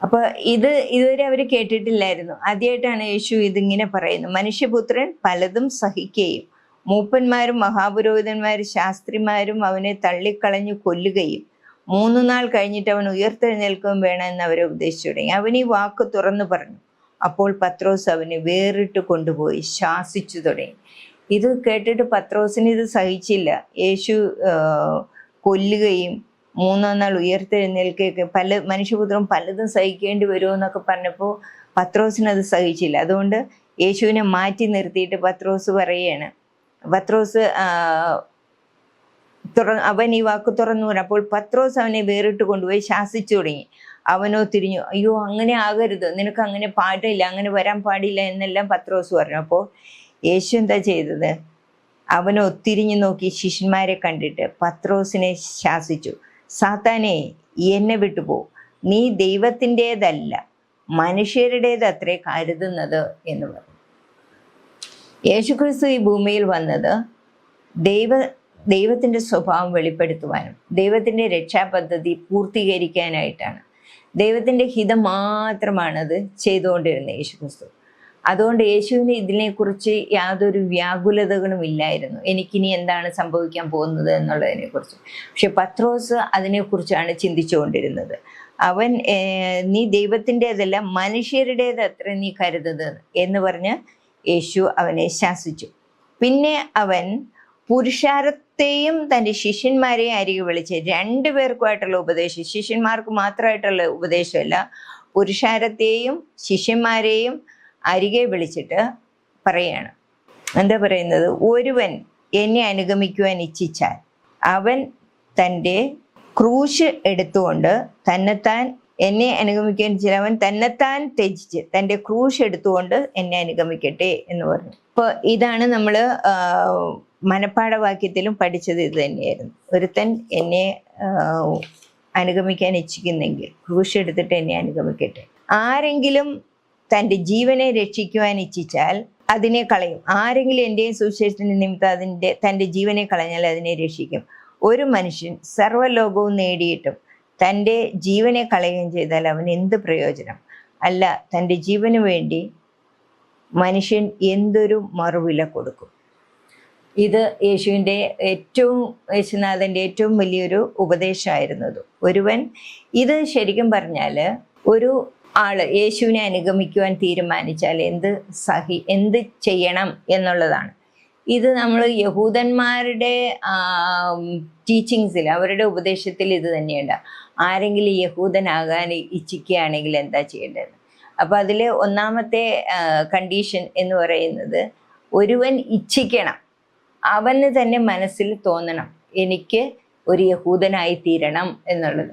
അപ്പോൾ ഇതുവരെ അവർ കേട്ടിട്ടില്ലായിരുന്നു. ആദ്യമായിട്ടാണ് യേശു ഇതിങ്ങനെ പറയുന്നത്. മനുഷ്യപുത്രൻ പലതും സഹിക്കുകയും മൂപ്പന്മാരും മഹാപുരോഹിതന്മാരും ശാസ്ത്രിമാരും അവനെ തള്ളിക്കളഞ്ഞു കൊല്ലുകയും 3 നാൾ കഴിഞ്ഞിട്ട് അവൻ ഉയർത്തെഴുന്നേൽക്കുകയും വേണമെന്ന് അവരെ ഉപദേശിച്ചു തുടങ്ങി. അവൻ ഈ വാക്ക് തുറന്നു പറഞ്ഞു. അപ്പോൾ പത്രോസ് അവനെ വേറിട്ട് കൊണ്ടുപോയി ശാസിച്ചു തുടങ്ങി. ഇത് കേട്ടിട്ട് പത്രോസിന് ഇത് സഹിച്ചില്ല. യേശു കൊല്ലുകയും 3-ാം നാൾ ഉയർത്തെഴുന്നേൽക്കുകയൊക്കെ മനുഷ്യപുത്രൻ പലതും സഹിക്കേണ്ടി വരുമെന്നൊക്കെ പറഞ്ഞപ്പോൾ പത്രോസിനത് സഹിച്ചില്ല. അതുകൊണ്ട് യേശുവിനെ മാറ്റി നിർത്തിയിട്ട് പത്രോസ് പറയുകയാണ്. പത്രോസ് അവൻ ഈ വാക്ക് തുറന്നു പറഞ്ഞു. അപ്പോൾ പത്രോസ് അവനെ വേറിട്ട് കൊണ്ടുപോയി ശാസിച്ചു തുടങ്ങി. അവനോ തിരിഞ്ഞു, അയ്യോ അങ്ങനെ ആകരുത്, നിനക്ക് അങ്ങനെ പാടില്ല, അങ്ങനെ വരാൻ പാടില്ല എന്നെല്ലാം പത്രോസ് പറഞ്ഞു. അപ്പോൾ യേശു എന്താ ചെയ്തത്? അവനോ തിരിഞ്ഞു നോക്കി ശിഷ്യന്മാരെ കണ്ടിട്ട് പത്രോസിനെ ശാസിച്ചു, സാത്താനെ, എന്നെ വിട്ടുപോ, നീ ദൈവത്തിൻ്റെതല്ല മനുഷ്യരുടേതത്രേ കരുതുന്നത് എന്ന് പറഞ്ഞു. യേശുക്രിസ്തു ഈ ഭൂമിയിൽ വന്നത് ദൈവത്തിൻ്റെ സ്വഭാവം വെളിപ്പെടുത്തുവാനും ദൈവത്തിൻ്റെ രക്ഷാപദ്ധതി പൂർത്തീകരിക്കാനായിട്ടാണ്. ദൈവത്തിൻ്റെ ഹിതം മാത്രമാണത് ചെയ്തുകൊണ്ടിരുന്നത് യേശുക്രിസ്തു. അതുകൊണ്ട് യേശുവിന് ഇതിനെക്കുറിച്ച് യാതൊരു വ്യാകുലതകളും ഇല്ലായിരുന്നു, എനിക്കിനി എന്താണ് സംഭവിക്കാൻ പോകുന്നത് എന്നുള്ളതിനെക്കുറിച്ച്. പക്ഷെ പത്രോസ് അതിനെക്കുറിച്ചാണ് ചിന്തിച്ചുകൊണ്ടിരുന്നത്. അവൻ, നീ ദൈവത്തിൻ്റെതല്ല മനുഷ്യരുടേത് അത്ര നീ കരുതുന്നത് എന്ന് പറഞ്ഞ് യേശു അവനെ ശാസിച്ചു. പിന്നെ അവൻ പുരുഷാരത്തെയും തൻ്റെ ശിഷ്യന്മാരെയും അരികെ വിളിച്ച് 2 പേർക്കുമായിട്ടുള്ള ഉപദേശം, ശിഷ്യന്മാർക്ക് മാത്രമായിട്ടുള്ള ഉപദേശമല്ല, പുരുഷാരത്തെയും ശിഷ്യന്മാരെയും അരികെ വിളിച്ചിട്ട് പറയാണ്. എന്താ പറയുന്നത്? ഒരുവൻ എന്നെ അനുഗമിക്കുവാൻ ഇച്ഛിച്ചാൽ അവൻ തൻ്റെ ക്രൂശ് എടുത്തുകൊണ്ട് തന്നെത്താൻ എന്നെ അനുഗമിക്കാൻ അവൻ തന്നെത്താൻ ത്യജിച്ച് തൻ്റെ ക്രൂശ് എടുത്തുകൊണ്ട് എന്നെ അനുഗമിക്കട്ടെ എന്ന് പറഞ്ഞു. അപ്പോൾ ഇതാണ് നമ്മൾ മനപ്പാഠവാക്യത്തിലും പഠിച്ചത്. ഇത് തന്നെയായിരുന്നു. ഒരുത്തൻ എന്നെ അനുഗമിക്കാൻ ഇച്ഛിക്കുന്നെങ്കിൽ ക്രൂശ് എടുത്തിട്ട് എന്നെ അനുഗമിക്കട്ടെ. ആരെങ്കിലും തൻ്റെ ജീവനെ രക്ഷിക്കുവാൻ ഇച്ഛിച്ചാൽ അതിനെ കളയും. ആരെങ്കിലും എൻ്റെയും സുവിശേഷത്തിൻ്റെ നിമിത്തം തൻ്റെ ജീവനെ കളഞ്ഞാൽ അതിനെ രക്ഷിക്കും. ഒരു മനുഷ്യൻ സർവ്വലോകവും നേടിയിട്ടും തൻ്റെ ജീവനെ കളയുകയും ചെയ്താൽ അവന് എന്ത് പ്രയോജനം? അല്ല, തൻ്റെ ജീവന് വേണ്ടി മനുഷ്യൻ എന്തൊരു മറുവില കൊടുക്കും? ഇത് യേശുനാഥൻ്റെ ഏറ്റവും വലിയൊരു ഉപദേശമായിരുന്നത്. ഇത് ശരിക്കും പറഞ്ഞാൽ ഒരു ആള് യേശുവിനെ അനുഗമിക്കുവാൻ തീരുമാനിച്ചാൽ എന്ത് ചെയ്യണം എന്നുള്ളതാണ്. ഇത് നമ്മൾ യഹൂദന്മാരുടെ ടീച്ചിങ്സിൽ, അവരുടെ ഉപദേശത്തിൽ ഇത് തന്നെയുണ്ട്. ആരെങ്കിലും യഹൂദനാകാൻ ഇച്ഛിക്കുകയാണെങ്കിൽ എന്താ ചെയ്യേണ്ടത്? അപ്പോൾ അതിൽ ഒന്നാമത്തെ കണ്ടീഷൻ എന്ന് പറയുന്നത്, ഒരുവൻ ഇച്ഛിക്കണം, അവന് തന്നെ മനസ്സിൽ തോന്നണം എനിക്ക് ഒരു യഹൂദനായി തീരണം എന്നുള്ളത്.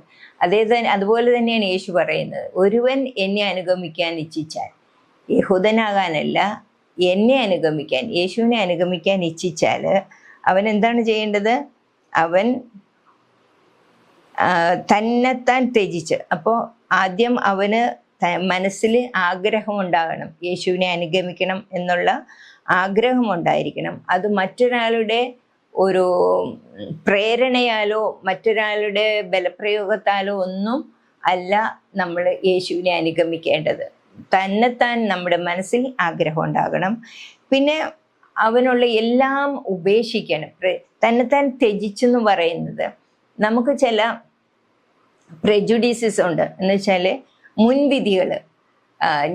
അതുപോലെ തന്നെയാണ് യേശു പറയുന്നത്, ഒരുവൻ എന്നെ അനുഗമിക്കാൻ ഇച്ഛിച്ചാൽ, യഹൂദനാകാനല്ല, എന്നെ അനുഗമിക്കാൻ, യേശുവിനെ അനുഗമിക്കാൻ ഇച്ഛിച്ചാൽ അവൻ എന്താണ് ചെയ്യേണ്ടത്? അവൻ തന്നെത്താൻ ത്യജിച്ച്. അപ്പോൾ ആദ്യം അവന് മനസ്സിൽ ആഗ്രഹം ഉണ്ടാകണം, യേശുവിനെ അനുഗമിക്കണം എന്നുള്ള ആഗ്രഹം ഉണ്ടായിരിക്കണം. അത് മറ്റൊരാളുടെ ഒരു പ്രേരണയാലോ മറ്റൊരാളുടെ ബലപ്രയോഗത്താലോ ഒന്നും അല്ല നമ്മൾ യേശുവിനെ അനുഗമിക്കേണ്ടത്. തന്നെത്താൻ നമ്മുടെ മനസ്സിൽ ആഗ്രഹം ഉണ്ടാകണം. പിന്നെ അവനുള്ള എല്ലാം ഉപേക്ഷിക്കണം. തന്നെത്താൻ ത്യജിച്ചെന്ന് പറയുന്നത്, നമുക്ക് ചില പ്രെജുഡീസസ് ഉണ്ട്. എന്ന് വെച്ചാൽ മുൻവിധികൾ.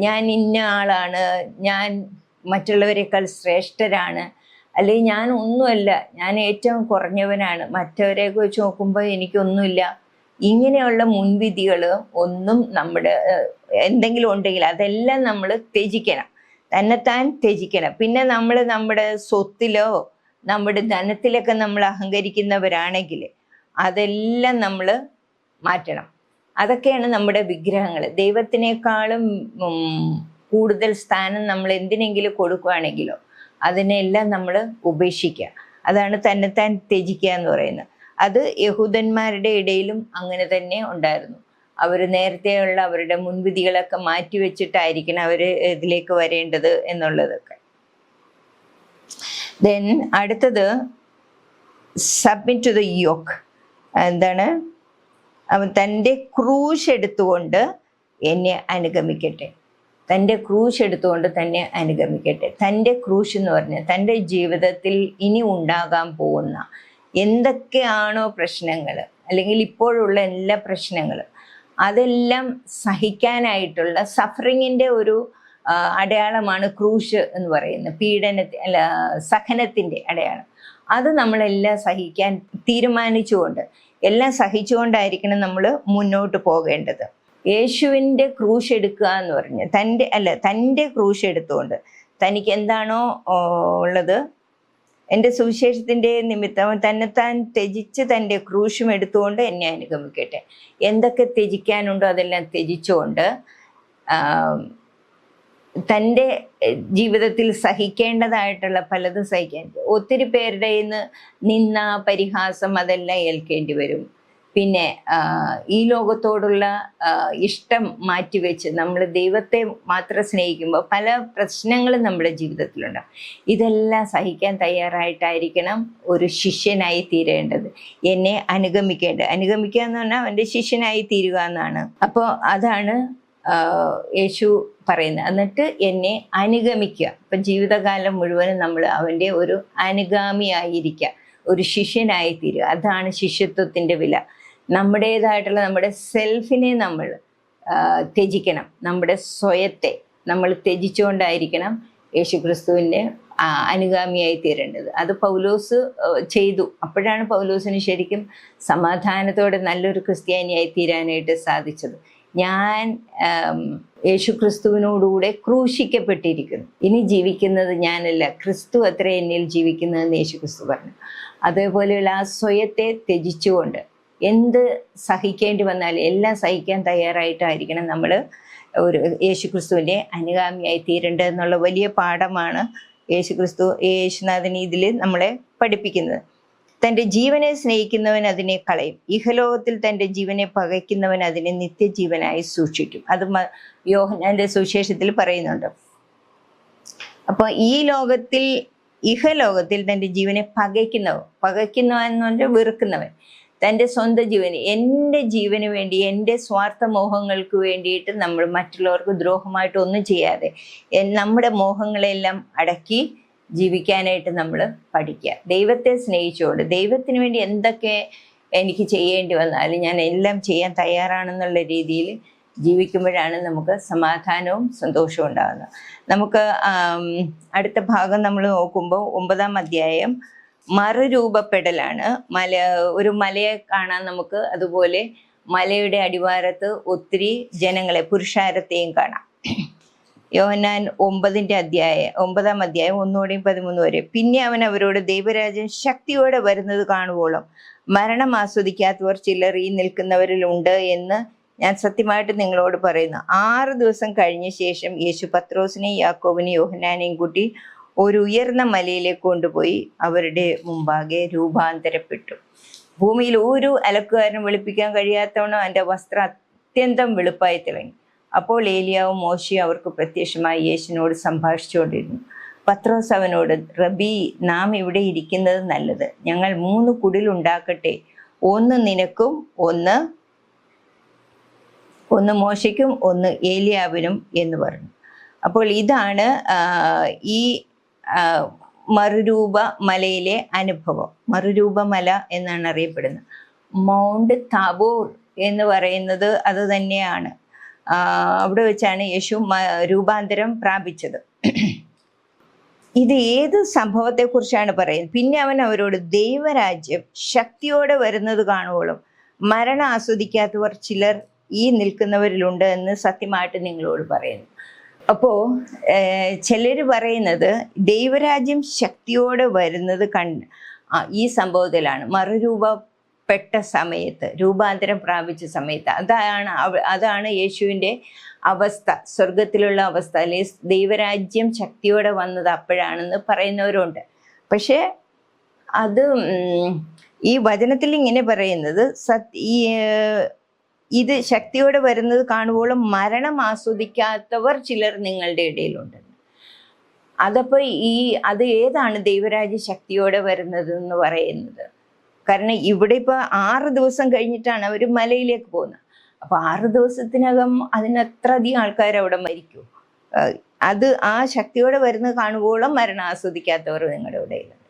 ഞാൻ ഇന്ന ആളാണ്, ഞാൻ മറ്റുള്ളവരെക്കാൾ ശ്രേഷ്ഠരാണ്, അല്ലെങ്കിൽ ഞാൻ ഒന്നുമല്ല, ഞാൻ ഏറ്റവും കുറഞ്ഞവനാണ്, മറ്റവരെയൊക്കെ വെച്ച് നോക്കുമ്പോൾ എനിക്കൊന്നുമില്ല. ഇങ്ങനെയുള്ള മുൻവിധികൾ ഒന്നും നമ്മുടെ എന്തെങ്കിലും ഉണ്ടെങ്കിൽ അതെല്ലാം നമ്മൾ ത്യജിക്കണം, തന്നെത്താൻ ത്യജിക്കണം. പിന്നെ നമ്മൾ നമ്മുടെ സ്വത്തിലോ നമ്മുടെ ധനത്തിലൊക്കെ നമ്മൾ അഹങ്കരിക്കുന്നവരാണെങ്കിൽ അതെല്ലാം നമ്മൾ മാറ്റണം. അതൊക്കെയാണ് നമ്മുടെ വിഗ്രഹങ്ങൾ. ദൈവത്തിനേക്കാളും കൂടുതൽ സ്ഥാനം നമ്മൾ എന്തിനെങ്കിലും കൊടുക്കുകയാണെങ്കിലോ അതിനെല്ലാം നമ്മൾ ഉപേക്ഷിക്കുക. അതാണ് തന്നെത്താൻ ത്യജിക്കുക എന്ന് പറയുന്നത്. അത് യഹൂദന്മാരുടെ ഇടയിലും അങ്ങനെ തന്നെ ഉണ്ടായിരുന്നു. അവർ നേരത്തെയുള്ള അവരുടെ മുൻവിധികളൊക്കെ മാറ്റിവെച്ചിട്ടായിരിക്കണം അവർ ഇതിലേക്ക് വരേണ്ടത് എന്നുള്ളതൊക്കെ. ദെൻ അടുത്തത് സബ്മിറ്റ് ടു ദ യോക്ക്. എന്താണ്? അവൻ തൻ്റെ ക്രൂശ് എടുത്തുകൊണ്ട് എന്നെ അനുഗമിക്കട്ടെ. തൻ്റെ ക്രൂശ് എടുത്തുകൊണ്ട് തന്നെ അനുഗമിക്കട്ടെ. തൻ്റെ ക്രൂശ് എന്ന് പറഞ്ഞാൽ തൻ്റെ ജീവിതത്തിൽ ഇനി ഉണ്ടാകാൻ പോകുന്ന എന്തൊക്കെയാണോ പ്രശ്നങ്ങൾ, അല്ലെങ്കിൽ ഇപ്പോഴുള്ള എല്ലാ പ്രശ്നങ്ങളും, അതെല്ലാം സഹിക്കാനായിട്ടുള്ള സഫറിങ്ങിൻ്റെ ഒരു അടയാളമാണ് ക്രൂശ് എന്ന് പറയുന്നത്. സഹനത്തിൻ്റെ അടയാളം. അത് നമ്മളെല്ലാം സഹിക്കാൻ തീരുമാനിച്ചുകൊണ്ട്, എല്ലാം സഹിച്ചുകൊണ്ടായിരിക്കണം നമ്മൾ മുന്നോട്ട് പോകേണ്ടത്. യേശുവിൻ്റെ ക്രൂശ് എടുക്കുക എന്ന് പറഞ്ഞ് തൻ്റെ ക്രൂശ് എടുത്തുകൊണ്ട് തനിക്ക് എന്താണോ ഉള്ളത്, എൻ്റെ സുവിശേഷത്തിൻ്റെ നിമിത്തം തന്നെത്താൻ ത്യജിച്ച് തൻ്റെ ക്രൂശും എടുത്തുകൊണ്ട് എന്നെ അനുഗമിക്കട്ടെ. എന്തൊക്കെ ത്യജിക്കാനുണ്ടോ അതെല്ലാം ത്യജിച്ചുകൊണ്ട് തൻ്റെ ജീവിതത്തിൽ സഹിക്കേണ്ടതായിട്ടുള്ള പലതും സഹിക്കാൻ, ഒത്തിരി പേരുടെ നിന്ന പരിഹാസം അതെല്ലാം ഏൽക്കേണ്ടി വരും. പിന്നെ ഈ ലോകത്തോടുള്ള ഇഷ്ടം മാറ്റിവെച്ച് നമ്മൾ ദൈവത്തെ മാത്രം സ്നേഹിക്കുമ്പോൾ പല പ്രശ്നങ്ങളും നമ്മുടെ ജീവിതത്തിലുണ്ടാകും. ഇതെല്ലാം സഹിക്കാൻ തയ്യാറായിട്ടായിരിക്കണം ഒരു ശിഷ്യനായി തീരേണ്ടത്, എന്നെ അനുഗമിക്കുക എന്ന് പറഞ്ഞാൽ അവൻ്റെ ശിഷ്യനായി തീരുക എന്നാണ്. അപ്പോൾ അതാണ് യേശു പറയുന്നത്. എന്നിട്ട് എന്നെ അനുഗമിക്കുക. അപ്പം ജീവിതകാലം മുഴുവനും നമ്മൾ അവൻ്റെ ഒരു അനുഗാമിയായിരിക്കുക, ഒരു ശിഷ്യനായി തീരുക. അതാണ് ശിഷ്യത്വത്തിൻ്റെ വില. നമ്മുടേതായിട്ടുള്ള നമ്മുടെ സെൽഫിനെ നമ്മൾ ത്യജിക്കണം. നമ്മുടെ സ്വയത്തെ നമ്മൾ ത്യജിച്ചുകൊണ്ടായിരിക്കണം യേശുക്രിസ്തുവിൻ്റെ അനുഗാമിയായി തീരേണ്ടത്. അത് പൗലോസ് ചെയ്തു. അപ്പോഴാണ് പൗലോസിന് ശരിക്കും സമാധാനത്തോടെ നല്ലൊരു ക്രിസ്ത്യാനിയായി തീരാനായിട്ട് സാധിച്ചത്. ഞാൻ യേശുക്രിസ്തുവിനോടുകൂടെ ക്രൂശിക്കപ്പെട്ടിരിക്കുന്നു, ഇനി ജീവിക്കുന്നത് ഞാനല്ല, ക്രിസ്തു അത്ര എന്നിൽ ജീവിക്കുന്നതെന്ന് യേശുക്രിസ്തു പറഞ്ഞു. അതേപോലെയുള്ള ആ സ്വയത്തെ ത്യജിച്ചുകൊണ്ട് എന്ത് സഹിക്കേണ്ടി വന്നാലും എല്ലാം സഹിക്കാൻ തയ്യാറായിട്ടായിരിക്കണം നമ്മൾ ഒരു യേശുക്രിസ്തുവിൻ്റെ അനുഗാമിയായി തീരേണ്ടതെന്നുള്ള വലിയ പാഠമാണ് യേശുനാഥൻ ഇതിൽ നമ്മളെ പഠിപ്പിക്കുന്നത്. തൻ്റെ ജീവനെ സ്നേഹിക്കുന്നവൻ അതിനെ കളയും, ഇഹലോകത്തിൽ തൻ്റെ ജീവനെ പകയ്ക്കുന്നവൻ അതിനെ നിത്യജീവനായി സൂക്ഷിക്കും. അത് യോഹന്നാന്റെ സുവിശേഷത്തിൽ പറയുന്നുണ്ട്. അപ്പോൾ ഈ ലോകത്തിൽ, ഇഹലോകത്തിൽ തൻ്റെ ജീവനെ പകയ്ക്കുന്നവൻ എന്ന് പറഞ്ഞാൽ വെറുക്കുന്നവൻ, തൻ്റെ സ്വന്തം ജീവന്, എൻ്റെ ജീവന് വേണ്ടി, എൻ്റെ സ്വാർത്ഥ മോഹങ്ങൾക്ക് വേണ്ടിയിട്ട് നമ്മൾ മറ്റുള്ളവർക്ക് ദ്രോഹമായിട്ടൊന്നും ചെയ്യാതെ നമ്മുടെ മോഹങ്ങളെല്ലാം അടക്കി ജീവിക്കാനായിട്ട് നമ്മൾ പഠിക്കുക. ദൈവത്തെ സ്നേഹിച്ചുകൊണ്ട് ദൈവത്തിന് വേണ്ടി എന്തൊക്കെ എനിക്ക് ചെയ്യേണ്ടി വന്നാലും ഞാൻ എല്ലാം ചെയ്യാൻ തയ്യാറാണെന്നുള്ള രീതിയിൽ ജീവിക്കുമ്പോഴാണ് നമുക്ക് സമാധാനവും സന്തോഷവും ഉണ്ടാകുന്നത്. നമുക്ക് അടുത്ത ഭാഗം നമ്മൾ നോക്കുമ്പോൾ 9-ാം അധ്യായം മറുരൂപപ്പെടലാണ്. ഒരു മലയെ കാണാൻ നമുക്ക്, അതുപോലെ മലയുടെ അടിവാരത്ത് ഒത്തിരി ജനങ്ങളെ, പുരുഷാരത്തെയും കാണാം. യോഹന്നാൻ 9-ാം അധ്യായം 1-13 വരെ. പിന്നെ അവൻ അവരോട്, ദൈവരാജ്യം ശക്തിയോടെ വരുന്നത് കാണുവോളം മരണം ആസ്വദിക്കാത്തവർ ചിലർ ഈ നിൽക്കുന്നവരിലുണ്ട് എന്ന് ഞാൻ സത്യമായിട്ട് നിങ്ങളോട് പറയുന്നു. 6 ദിവസം കഴിഞ്ഞ ശേഷം യേശു പത്രോസിനെയും യാക്കോബിനെയും യോഹന്നാനെയും കൂട്ടി ഒരു ഉയർന്ന മലയിലേക്ക് കൊണ്ടുപോയി അവരുടെ മുമ്പാകെ രൂപാന്തരപ്പെട്ടു. ഭൂമിയിൽ ഒരു അലക്കുകാരനും വെളുപ്പിക്കാൻ കഴിയാത്തവണ്ണം എൻ്റെ വസ്ത്രം അത്യന്തം വെളുപ്പായി തിളങ്ങി. അപ്പോൾ ഏലിയാവും മോശയും അവർക്ക് പ്രത്യക്ഷമായി യേശുവിനോട് സംഭാഷിച്ചുകൊണ്ടിരുന്നു. പത്രോസ് അവനോട്, റബി, നാം ഇവിടെ ഇരിക്കുന്നത് നല്ലത്. ഞങ്ങൾ 3 കുടിലുണ്ടാക്കട്ടെ, ഒന്ന് നിനക്കും, ഒന്ന് മോശയ്ക്കും, ഒന്ന് ഏലിയാവിനും എന്ന് പറഞ്ഞു. അപ്പോൾ ഇതാണ് ഈ മറുരൂപ മലയിലെ അനുഭവം. മറുരൂപ മല എന്നാണ് അറിയപ്പെടുന്നത്. മൗണ്ട് താബോർ എന്ന് പറയുന്നത് അത് തന്നെയാണ്. അവിടെ വെച്ചാണ് യേശു രൂപാന്തരം പ്രാപിച്ചത്. ഇത് ഏത് സംഭവത്തെക്കുറിച്ചാണ് പറയുന്നത്? പിന്നെ അവൻ അവരോട്, ദൈവരാജ്യം ശക്തിയോടെ വരുന്നത് കാണുവോളും മരണം ആസ്വദിക്കാത്തവർ ചിലർ ഈ നിൽക്കുന്നവരിലുണ്ട് എന്ന് സത്യമായിട്ട് നിങ്ങളോട് പറയുന്നു. അപ്പോൾ ചിലർ പറയുന്നത് ദൈവരാജ്യം ശക്തിയോടെ വരുന്നത് ഈ സംഭവത്തിലാണ്, മറുരൂപപ്പെട്ട സമയത്ത്, രൂപാന്തരം പ്രാപിച്ച സമയത്ത്. അതാണ് യേശുവിൻ്റെ അവസ്ഥ, സ്വർഗത്തിലുള്ള അവസ്ഥ, അല്ലെ ദൈവരാജ്യം ശക്തിയോടെ വന്നത് അപ്പോഴാണെന്ന് പറയുന്നവരുണ്ട്. പക്ഷേ അത് ഈ വചനത്തിൽ ഇങ്ങനെ പറയുന്നത്, ഇത് ശക്തിയോടെ വരുന്നത് കാണുവോളം മരണം ആസ്വദിക്കാത്തവർ ചിലർ നിങ്ങളുടെ ഇടയിലുണ്ട്. അതപ്പോൾ അത് ഏതാണ് ദൈവരാജ്യ ശക്തിയോടെ വരുന്നത് എന്ന് പറയുന്നത്? കാരണം ഇവിടെ ഇപ്പോൾ 6 ദിവസം കഴിഞ്ഞിട്ടാണ് അവർ മലയിലേക്ക് പോകുന്നത്. അപ്പോൾ 6 ദിവസത്തിനകം അതിനത്രയധികം ആൾക്കാർ അവിടെ മരിക്കും. അത് ആ ശക്തിയോടെ വരുന്നത് കാണുവോളം മരണം ആസ്വദിക്കാത്തവർ നിങ്ങളുടെ ഇടയിലുണ്ട്.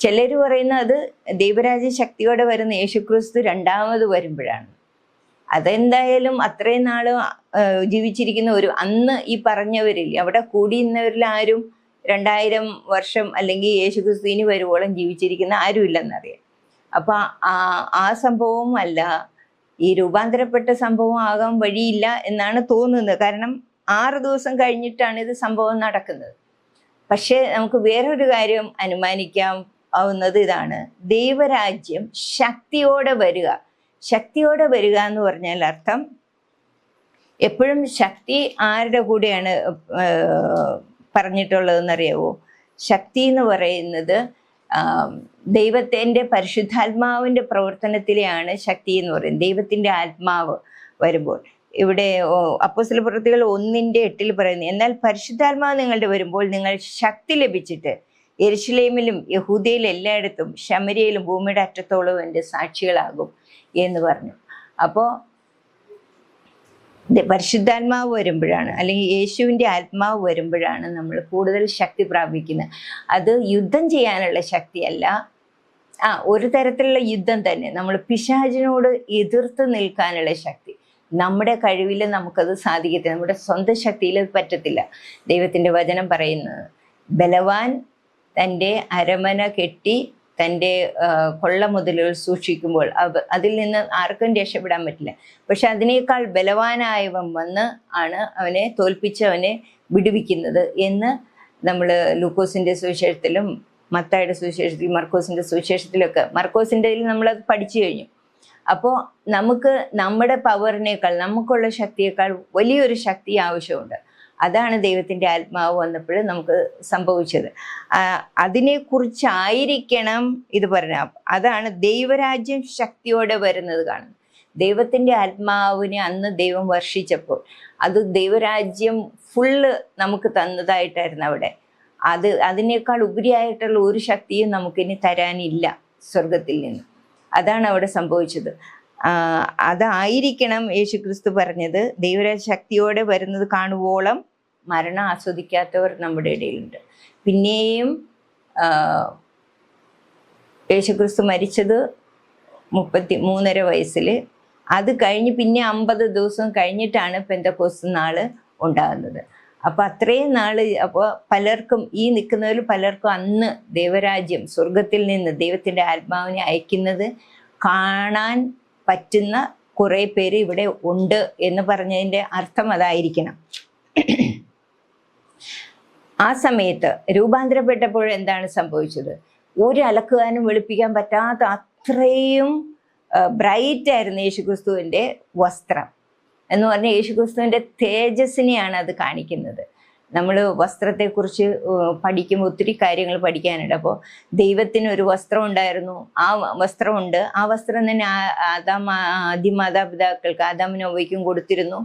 ചിലർ പറയുന്നത് അത് ദൈവരാജ്യ ശക്തിയോടെ വരുന്ന യേശുക്രിസ്തു 2ാമത് വരുമ്പോഴാണ്. അതെന്തായാലും അത്രയും നാൾ ജീവിച്ചിരിക്കുന്ന അന്ന് ഈ പറഞ്ഞവരില്ല, അവിടെ കൂടിയിരുന്നവരിൽ ആരും 2000 വർഷം അല്ലെങ്കിൽ യേശുക്രിസ്തു ഇനി വരുവോളം ജീവിച്ചിരിക്കുന്ന ആരും ഇല്ലെന്നറിയാം. അപ്പം ആ സംഭവവും അല്ല, ഈ രൂപാന്തരപ്പെട്ട സംഭവം ആകാൻ വഴിയില്ല എന്നാണ് തോന്നുന്നത്. കാരണം 6 ദിവസം കഴിഞ്ഞിട്ടാണ് ഇത് സംഭവം നടക്കുന്നത്. പക്ഷേ നമുക്ക് വേറൊരു കാര്യം അനുമാനിക്കാവുന്നത് ഇതാണ്, ദൈവരാജ്യം ശക്തിയോടെ വരിക. ശക്തിയോടെ വരിക എന്ന് പറഞ്ഞാൽ അർത്ഥം, എപ്പോഴും ശക്തി ആരുടെ കൂടെയാണ് പറഞ്ഞിട്ടുള്ളതെന്നറിയാവോ? ശക്തി എന്ന് പറയുന്നത് ദൈവത്തിൻ്റെ പരിശുദ്ധാത്മാവിൻ്റെ പ്രവർത്തനത്തിലെയാണ് ശക്തി എന്ന് പറയുന്നത്. ദൈവത്തിൻ്റെ ആത്മാവ് വരുമ്പോൾ, ഇവിടെ അപ്പോസ്തല പ്രവൃത്തികൾ 1:8 പറയുന്നു, എന്നാൽ പരിശുദ്ധാത്മാവ് നിങ്ങളുടെ വരുമ്പോൾ നിങ്ങൾ ശക്തി ലഭിച്ചിട്ട് യെരുശലേമിലും യഹൂദയിലും എല്ലായിടത്തും ശമര്യയിലും ഭൂമിയുടെ അറ്റത്തോളം എൻ്റെ സാക്ഷികളാകും എന്ന് പറഞ്ഞു. അപ്പോൾ പരിശുദ്ധാത്മാവ് വരുമ്പോഴാണ്, അല്ലെങ്കിൽ യേശുവിൻ്റെ ആത്മാവ് വരുമ്പോഴാണ് നമ്മൾ കൂടുതൽ ശക്തി പ്രാപിക്കുന്നത്. അത് യുദ്ധം ചെയ്യാനുള്ള ശക്തിയല്ല, ഒരു തരത്തിലുള്ള യുദ്ധം തന്നെ, നമ്മൾ പിശാചിനോട് എതിർത്ത് നിൽക്കാനുള്ള ശക്തി. നമ്മുടെ കഴിവിൽ നമുക്കത് സാധിക്കത്തില്ല, നമ്മുടെ സ്വന്തം ശക്തിയിൽ പറ്റത്തില്ല. ദൈവത്തിൻ്റെ വചനം പറയുന്നത്, ബലവാൻ തൻ്റെ അരമന കെട്ടി തൻ്റെ കൊള്ള മുതലുകൾ സൂക്ഷിക്കുമ്പോൾ അതിൽ നിന്ന് ആർക്കും രക്ഷപ്പെടാൻ പറ്റില്ല. പക്ഷെ അതിനേക്കാൾ ബലവാനായവൻ വന്ന് ആണ് അവനെ തോൽപ്പിച്ച് അവനെ വിടുവിക്കുന്നത് എന്ന് നമ്മൾ ലൂക്കോസിൻ്റെ സുവിശേഷത്തിലും മത്തായിയുടെ സുവിശേഷത്തിലും മർക്കോസിൻ്റെ സുവിശേഷത്തിലൊക്കെ, മർക്കോസിൻ്റെ നമ്മളത് പഠിച്ചു കഴിഞ്ഞു. അപ്പോൾ നമുക്ക് നമ്മുടെ പവറിനേക്കാൾ, നമുക്കുള്ള ശക്തിയേക്കാൾ വലിയൊരു ശക്തി ആവശ്യമുണ്ട്. അതാണ് ദൈവത്തിൻ്റെ ആത്മാവ് വന്നപ്പോൾ നമുക്ക് സംഭവിച്ചത്. അതിനെക്കുറിച്ചായിരിക്കണം ഇത് പറഞ്ഞ. അതാണ് ദൈവരാജ്യം ശക്തിയോടെ വരുന്നത് കാണുന്നത്. ദൈവത്തിൻ്റെ ആത്മാവിനെ അന്ന് ദൈവം വർഷിച്ചപ്പോൾ അത് ദൈവരാജ്യം ഫുള്ള് നമുക്ക് തന്നതായിട്ടായിരുന്നു അവിടെ. അതിനേക്കാൾ ഉപരിയായിട്ടുള്ള ഒരു ശക്തിയും നമുക്കിനി തരാനില്ല സ്വർഗത്തിൽ നിന്ന്. അതാണ് അവിടെ സംഭവിച്ചത്. അതായിരിക്കണം യേശുക്രിസ്തു പറഞ്ഞത്, ദൈവരാജ്യ ശക്തിയോടെ വരുന്നത് കാണുവോളം മരണം ആസ്വദിക്കാത്തവർ നമ്മുടെ ഇടയിലുണ്ട്. പിന്നെയും യേശുക്രിസ്തു മരിച്ചത് 33.5 വയസ്സിൽ. അത് കഴിഞ്ഞ് പിന്നെ 50 ദിവസം കഴിഞ്ഞിട്ടാണ് പെന്തക്കോസ്ത് നാൾ ഉണ്ടാകുന്നത്. അപ്പോൾ അത്രയും നാൾ, അപ്പോൾ പലർക്കും, ഈ നിൽക്കുന്നവരിൽ പലർക്കും അന്ന് ദൈവരാജ്യം സ്വർഗത്തിൽ നിന്ന് ദൈവത്തിൻ്റെ ആത്മാവിനെ അയക്കുന്നത് കാണാൻ പറ്റുന്ന കുറേ പേര് ഇവിടെ ഉണ്ട് എന്ന് പറഞ്ഞതിൻ്റെ അർത്ഥം അതായിരിക്കണം. ആ സമയത്ത് രൂപാന്തരപ്പെട്ടപ്പോൾ എന്താണ് സംഭവിച്ചത്? ഒരു അലക്കുവാനും വെളുപ്പിക്കാൻ പറ്റാത്ത അത്രയും ബ്രൈറ്റ് ആയിരുന്നു യേശുക്രിസ്തുവിൻ്റെ വസ്ത്രം. എന്ന് പറഞ്ഞാൽ യേശുക്രിസ്തുവിൻ്റെ തേജസ്സിനെയാണ് അത് കാണിക്കുന്നത്. നമ്മൾ വസ്ത്രത്തെക്കുറിച്ച് പഠിക്കുമ്പോൾ ഒത്തിരി കാര്യങ്ങൾ പഠിക്കാനുണ്ട്. അപ്പോൾ ദൈവത്തിന് ഒരു വസ്ത്രം ഉണ്ടായിരുന്നു, ആ വസ്ത്രമുണ്ട്. ആ വസ്ത്രം തന്നെ ആദിമാതാപിതാക്കൾക്ക് ആദാമിനും ഹവ്വയ്ക്കും കൊടുത്തിരുന്നു.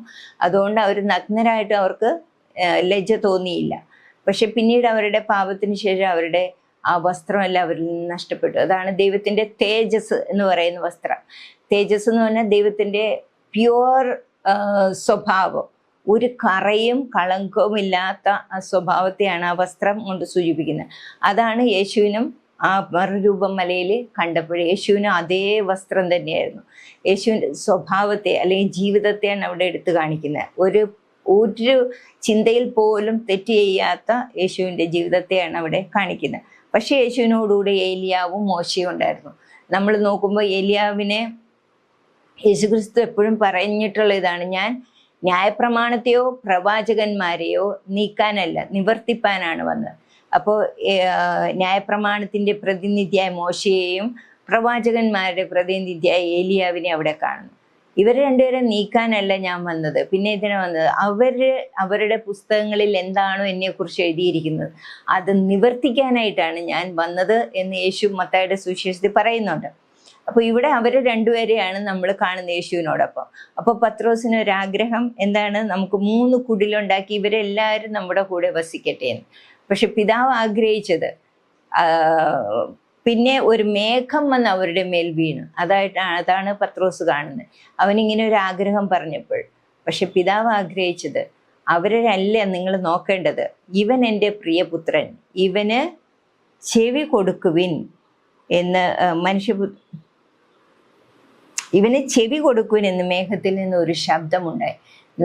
അതുകൊണ്ട് അവർ നഗ്നരായിട്ട് അവർക്ക് ലജ്ജ തോന്നിയില്ല. പക്ഷെ പിന്നീട് അവരുടെ പാപത്തിന് ശേഷം അവരുടെ ആ വസ്ത്രമെല്ലാം അവരിൽ നിന്ന് നഷ്ടപ്പെട്ടു. അതാണ് ദൈവത്തിൻ്റെ തേജസ് എന്ന് പറയുന്ന വസ്ത്രം. തേജസ് എന്ന് പറഞ്ഞാൽ ദൈവത്തിൻ്റെ പ്യുവർ സ്വഭാവം, ഒരു കറയും കളങ്കവും ഇല്ലാത്ത ആ സ്വഭാവത്തെയാണ് ആ വസ്ത്രം കൊണ്ട് സൂചിപ്പിക്കുന്നത്. അതാണ് യേശുവിനും ആ മറുരൂപം മലയിൽ കണ്ടപ്പോൾ യേശുവിനും അതേ വസ്ത്രം തന്നെയായിരുന്നു. യേശുവിൻ്റെ സ്വഭാവത്തെ അല്ലെങ്കിൽ ജീവിതത്തെയാണ് അവിടെ എടുത്തു കാണിക്കുന്നത്. ഒരു ചിന്തയിൽ പോലും തെറ്റ് ചെയ്യാത്ത യേശുവിൻ്റെ ജീവിതത്തെയാണ് അവിടെ കാണിക്കുന്നത്. പക്ഷേ യേശുവിനോടുകൂടി ഏലിയാവും മോശയും ഉണ്ടായിരുന്നു. നമ്മൾ നോക്കുമ്പോൾ ഏലിയാവിനെ യേശുക്രിസ്തു എപ്പോഴും പറഞ്ഞിട്ടുള്ള ഇതാണ്, ഞാൻ ന്യായപ്രമാണത്തെയോ പ്രവാചകന്മാരെയോ നീക്കാനല്ല നിവർത്തിപ്പാനാണ് വന്നത്. അപ്പോൾ ന്യായപ്രമാണത്തിൻ്റെ പ്രതിനിധിയായ മോശയെയും പ്രവാചകന്മാരുടെ പ്രതിനിധിയായ ഏലിയാവിനെ അവിടെ കാണുന്നു. ഇവർ രണ്ടുപേരെ നീക്കാനല്ല ഞാൻ വന്നത്, പിന്നെ ഇതിനെ വന്നത് അവരുടെ പുസ്തകങ്ങളിൽ എന്താണോ എന്നെക്കുറിച്ച് എഴുതിയിരിക്കുന്നത് അത് നിവർത്തിക്കാനായിട്ടാണ് ഞാൻ വന്നത് എന്ന് യേശു മത്തായിയുടെ സുവിശേഷത്തിൽ പറയുന്നുണ്ട്. അപ്പോൾ ഇവിടെ അവർ രണ്ടുപേരെയാണ് നമ്മൾ കാണുന്നത് യേശുവിനോടൊപ്പം. അപ്പോൾ പത്രോസിന് ഒരാഗ്രഹം എന്താണ്? നമുക്ക് 3 കുടിലുണ്ടാക്കി ഇവരെല്ലാവരും നമ്മുടെ കൂടെ വസിക്കട്ടെ എന്ന്. പക്ഷെ പിതാവ് ആഗ്രഹിച്ചത് പിന്നെ ഒരു മേഘം വന്ന് അവരുടെ മേൽ വീണു. അതാണ് പത്രോസ് കാണുന്നത്. അവനിങ്ങനെ ഒരു ആഗ്രഹം പറഞ്ഞപ്പോൾ, പക്ഷെ പിതാവ് ആഗ്രഹിച്ചത് അവരല്ല നിങ്ങൾ നോക്കേണ്ടത്, ഇവൻ എൻ്റെ പ്രിയപുത്രൻ, ഇവന് ചെവി കൊടുക്കുവിൻ എന്ന് ഇവന് ചെവി കൊടുക്കുവിൻ എന്ന് മേഘത്തിൽ നിന്ന് ഒരു ശബ്ദമുണ്ടായി.